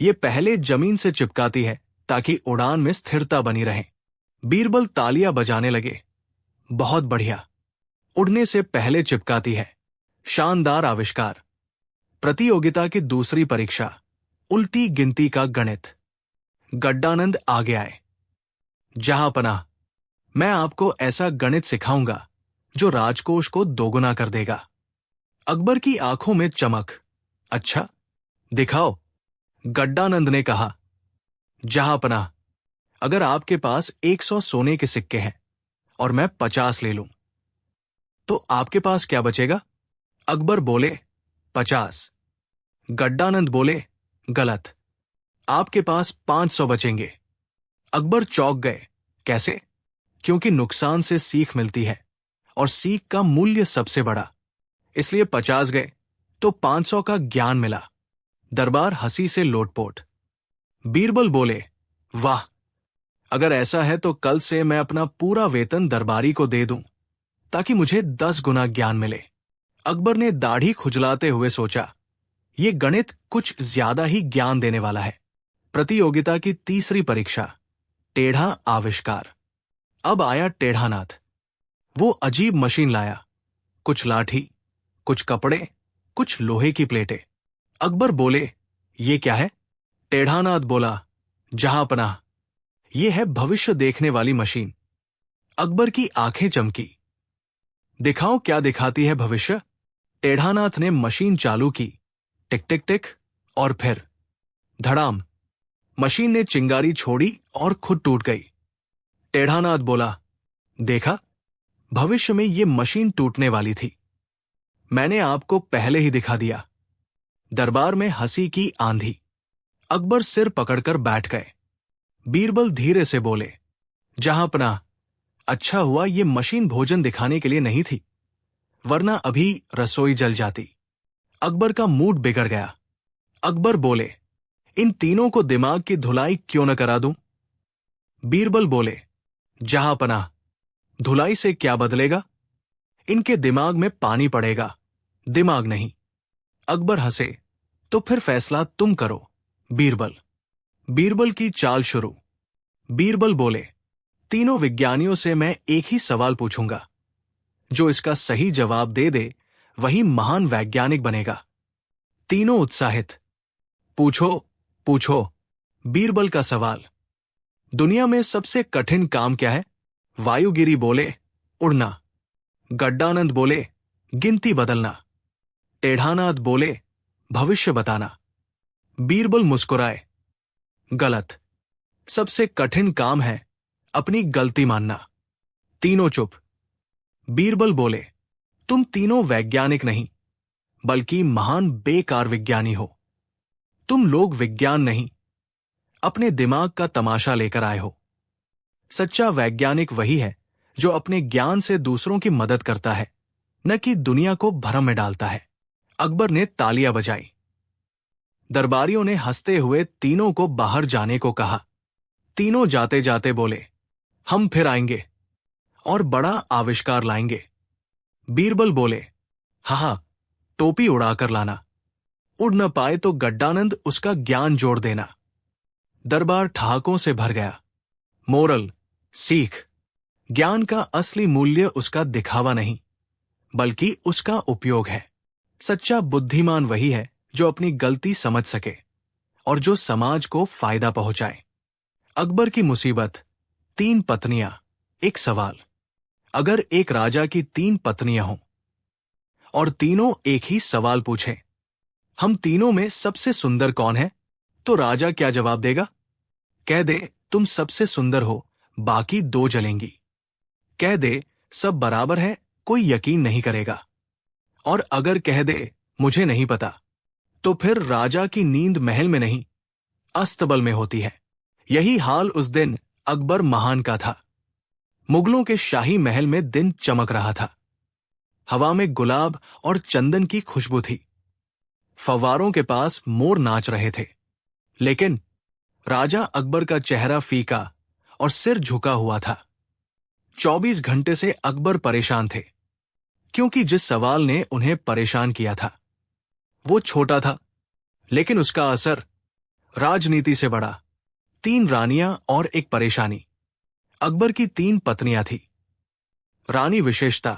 ये पहले जमीन से चिपकाती है ताकि उड़ान में स्थिरता बनी रहे। बीरबल तालियां बजाने लगे। बहुत बढ़िया, उड़ने से पहले चिपकाती है। शानदार आविष्कार। प्रतियोगिता की दूसरी परीक्षा, उल्टी गिनती का गणित। गड्डानंद आगे आए। जहां पनाह, मैं आपको ऐसा गणित सिखाऊंगा जो राजकोष को दोगुना कर देगा। अकबर की आंखों में चमक। अच्छा, दिखाओ। गड्डानंद ने कहा। जहां पनाह, अगर आपके पास 100 सोने के सिक्के हैं और मैं 50 ले लूं, तो आपके पास क्या बचेगा? अकबर बोले, 50। गड्डानंद बोले, गलत, आपके पास 500 बचेंगे। अकबर चौंक गए। कैसे? क्योंकि नुकसान से सीख मिलती है और सीख का मूल्य सबसे बड़ा। इसलिए 50 गए तो 500 का ज्ञान मिला। दरबार हंसी से लोटपोट। बीरबल बोले, वाह, अगर ऐसा है तो कल से मैं अपना पूरा वेतन दरबारी को दे दूं ताकि मुझे 10 गुना ज्ञान मिले। अकबर ने दाढ़ी खुजलाते हुए सोचा, ये गणित कुछ ज्यादा ही ज्ञान देने वाला है। प्रतियोगिता की तीसरी परीक्षा, टेढ़ा आविष्कार। अब आया टेढ़ानाथ। वो अजीब मशीन लाया, कुछ लाठी, कुछ कपड़े, कुछ लोहे की प्लेटें। अकबर बोले, ये क्या है? टेढ़ानाथ बोला, जहां पनाह, ये है भविष्य देखने वाली मशीन। अकबर की आंखें चमकी। दिखाओ क्या दिखाती है भविष्य। टेढ़ानाथ ने मशीन चालू की। टिक टिक टिक, और फिर धड़ाम, मशीन ने चिंगारी छोड़ी और खुद टूट गई। टेढ़ानाथ बोला, देखा, भविष्य में ये मशीन टूटने वाली थी। मैंने आपको पहले ही दिखा दिया। दरबार में हंसी की आंधी। अकबर सिर पकड़कर बैठ गए। बीरबल धीरे से बोले, जहां पनाह, अच्छा हुआ ये मशीन भोजन दिखाने के लिए नहीं थी, वरना अभी रसोई जल जाती। अकबर का मूड बिगड़ गया। अकबर बोले, इन तीनों को दिमाग की धुलाई क्यों न करा दूं? बीरबल बोले, जहां पनाह, धुलाई से क्या बदलेगा? इनके दिमाग में पानी पड़ेगा, दिमाग नहीं। अकबर हंसे, तो फिर फैसला तुम करो, बीरबल। बीरबल की चाल शुरू। बीरबल बोले, तीनों विज्ञानियों से मैं एक ही सवाल पूछूंगा। जो इसका सही जवाब दे दे वही महान वैज्ञानिक बनेगा। तीनों उत्साहित। पूछो पूछो। बीरबल का सवाल। दुनिया में सबसे कठिन काम क्या है? वायुगिरी बोले, उड़ना। गड्डानंद बोले, गिनती बदलना। टेढ़ानाथ बोले, भविष्य बताना। बीरबल मुस्कुराए, गलत। सबसे कठिन काम है अपनी गलती मानना। तीनों चुप। बीरबल बोले, तुम तीनों वैज्ञानिक नहीं बल्कि महान बेकार विज्ञानी हो। तुम लोग विज्ञान नहीं, अपने दिमाग का तमाशा लेकर आए हो। सच्चा वैज्ञानिक वही है जो अपने ज्ञान से दूसरों की मदद करता है, न कि दुनिया को भ्रम में डालता है। अकबर ने तालियां बजाई। दरबारियों ने हंसते हुए तीनों को बाहर जाने को कहा। तीनों जाते जाते बोले, हम फिर आएंगे और बड़ा आविष्कार लाएंगे। बीरबल बोले, हाँ, टोपी उड़ाकर लाना। उड़ न पाए तो गड्डानंद उसका ज्ञान जोड़ देना। दरबार ठहाकों से भर गया। मोरल, सीख। ज्ञान का असली मूल्य उसका दिखावा नहीं बल्कि उसका उपयोग है। सच्चा बुद्धिमान वही है जो अपनी गलती समझ सके और जो समाज को फायदा पहुंचाए। अकबर की मुसीबत। 3 पत्नियां, एक सवाल। अगर एक राजा की 3 पत्नियां हों और तीनों एक ही सवाल पूछें, हम तीनों में सबसे सुंदर कौन है, तो राजा क्या जवाब देगा? कह दे तुम सबसे सुंदर हो, बाकी 2 जलेंगी। कह दे सब बराबर है, कोई यकीन नहीं करेगा। और अगर कह दे मुझे नहीं पता, तो फिर राजा की नींद महल में नहीं, अस्तबल में होती है। यही हाल उस दिन अकबर महान का था। मुगलों के शाही महल में दिन चमक रहा था। हवा में गुलाब और चंदन की खुशबू थी। फव्वारों के पास मोर नाच रहे थे। लेकिन राजा अकबर का चेहरा फीका और सिर झुका हुआ था। 24 घंटे से अकबर परेशान थे, क्योंकि जिस सवाल ने उन्हें परेशान किया था वो छोटा था, लेकिन उसका असर राजनीति से बड़ा। 3 रानियां और एक परेशानी। अकबर की 3 पत्नियां थी। रानी विशेषता,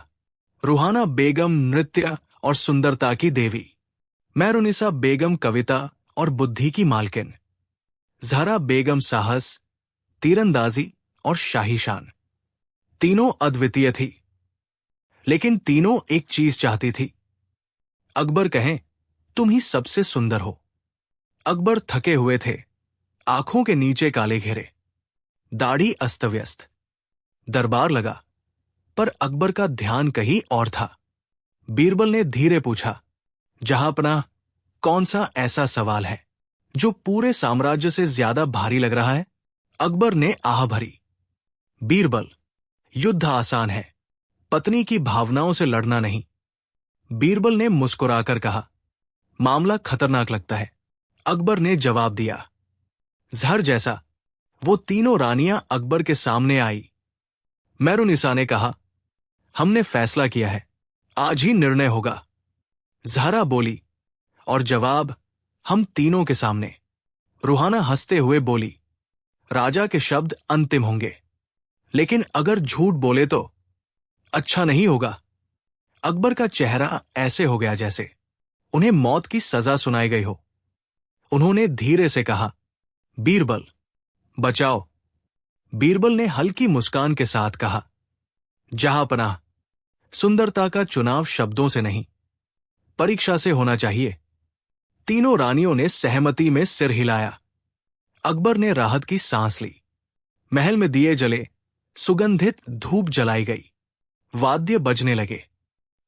रूहाना बेगम नृत्य और सुंदरता की देवी। मेहरुनिसा बेगम कविता और बुद्धि की मालकिन। जहरा बेगम साहस, तीरंदाजी और शाही शान। तीनों अद्वितीय थी, लेकिन तीनों एक चीज चाहती थी। अकबर कहें, तुम ही सबसे सुंदर हो। अकबर थके हुए थे, आंखों के नीचे काले घेरे, दाढ़ी अस्त व्यस्त। दरबार लगा, पर अकबर का ध्यान कहीं और था। बीरबल ने धीरे पूछा, जहांपनाह, कौन सा ऐसा सवाल है जो पूरे साम्राज्य से ज्यादा भारी लग रहा है? अकबर ने आह भरी। बीरबल, युद्ध आसान है, पत्नी की भावनाओं से लड़ना नहीं। बीरबल ने मुस्कुराकर कहा, मामला खतरनाक लगता है। अकबर ने जवाब दिया, जहर जैसा। वो तीनों रानियां अकबर के सामने आई। मेहरुनिसा ने कहा, हमने फैसला किया है, आज ही निर्णय होगा। जहरा बोली, और जवाब हम तीनों के सामने। रूहाना हंसते हुए बोली, राजा के शब्द अंतिम होंगे, लेकिन अगर झूठ बोले तो अच्छा नहीं होगा। अकबर का चेहरा ऐसे हो गया जैसे उन्हें मौत की सजा सुनाई गई हो। उन्होंने धीरे से कहा, बीरबल, बचाओ। बीरबल ने हल्की मुस्कान के साथ कहा, जहांपनाह, सुंदरता का चुनाव शब्दों से नहीं, परीक्षा से होना चाहिए। तीनों रानियों ने सहमति में सिर हिलाया। अकबर ने राहत की सांस ली। महल में दिए जले, सुगंधित धूप जलाई गई, वाद्य बजने लगे।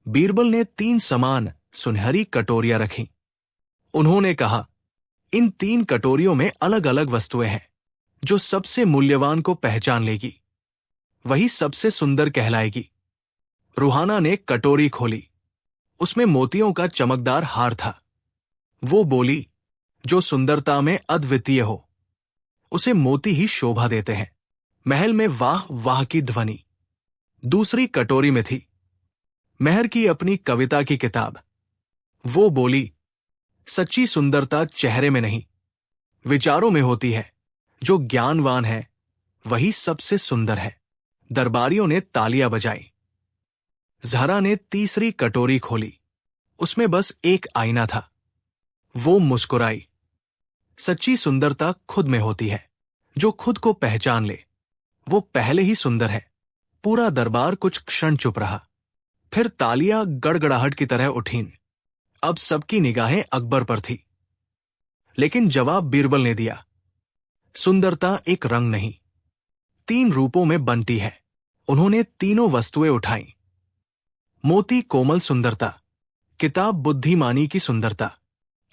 बीरबल ने 3 समान सुनहरी कटोरियां रखीं। उन्होंने कहा, इन 3 कटोरियों में अलग अलग वस्तुएं हैं। जो सबसे मूल्यवान को पहचान लेगी वही सबसे सुंदर कहलाएगी। रूहाना ने कटोरी खोली। उसमें मोतियों का चमकदार हार था। वो बोली, जो सुंदरता में अद्वितीय हो उसे मोती ही शोभा देते हैं। महल में वाह वाह की ध्वनि। दूसरी कटोरी में थी मेहर की अपनी कविता की किताब। वो बोली, सच्ची सुंदरता चेहरे में नहीं, विचारों में होती है। जो ज्ञानवान है वही सबसे सुंदर है। दरबारियों ने तालियां बजाई। ज़हरा ने तीसरी कटोरी खोली। उसमें बस एक आईना था। वो मुस्कुराई। सच्ची सुंदरता खुद में होती है। जो खुद को पहचान ले वो पहले ही सुंदर है। पूरा दरबार कुछ क्षण चुप रहा। फिर तालियां गड़गड़ाहट की तरह उठीं। अब सबकी निगाहें अकबर पर थी। लेकिन जवाब बीरबल ने दिया, सुंदरता एक रंग नहीं, 3 रूपों में बनती है। उन्होंने तीनों वस्तुएं उठाईं। मोती कोमल सुंदरता, किताब बुद्धिमानी की सुंदरता,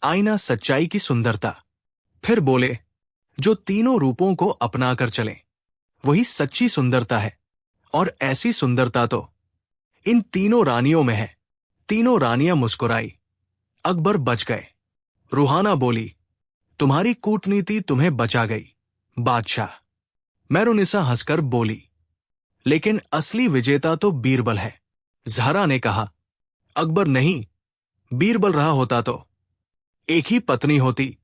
आईना सच्चाई की सुंदरता। फिर बोले, जो तीनों रूपों को अपनाकर चले वही सच्ची सुंदरता है। और ऐसी सुंदरता तो इन तीनों रानियों में है। तीनों रानियां मुस्कुराई। अकबर बच गए। रूहाना बोली, तुम्हारी कूटनीति तुम्हें बचा गई बादशाह। मेरुनिसा हंसकर बोली, लेकिन असली विजेता तो बीरबल है। ज़हरा ने कहा, अकबर नहीं, बीरबल रहा होता तो एक ही पत्नी होती,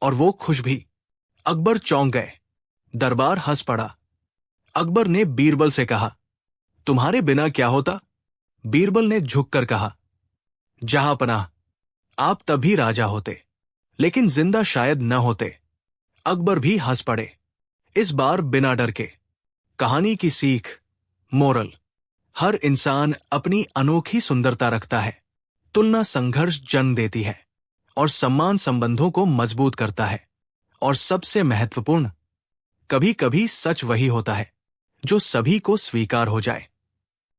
और वो खुश भी। अकबर चौंक गए। दरबार हंस पड़ा। अकबर ने बीरबल से कहा, तुम्हारे बिना क्या होता? बीरबल ने झुककर कहा, जहांपनाह, आप तभी राजा होते, लेकिन जिंदा शायद न होते। अकबर भी हंस पड़े, इस बार बिना डर के। कहानी की सीख, मोरल, हर इंसान अपनी अनोखी सुंदरता रखता है। तुलना संघर्ष जन्म देती है और सम्मान संबंधों को मजबूत करता है। और सबसे महत्वपूर्ण, कभी कभी सच वही होता है जो सभी को स्वीकार हो जाए।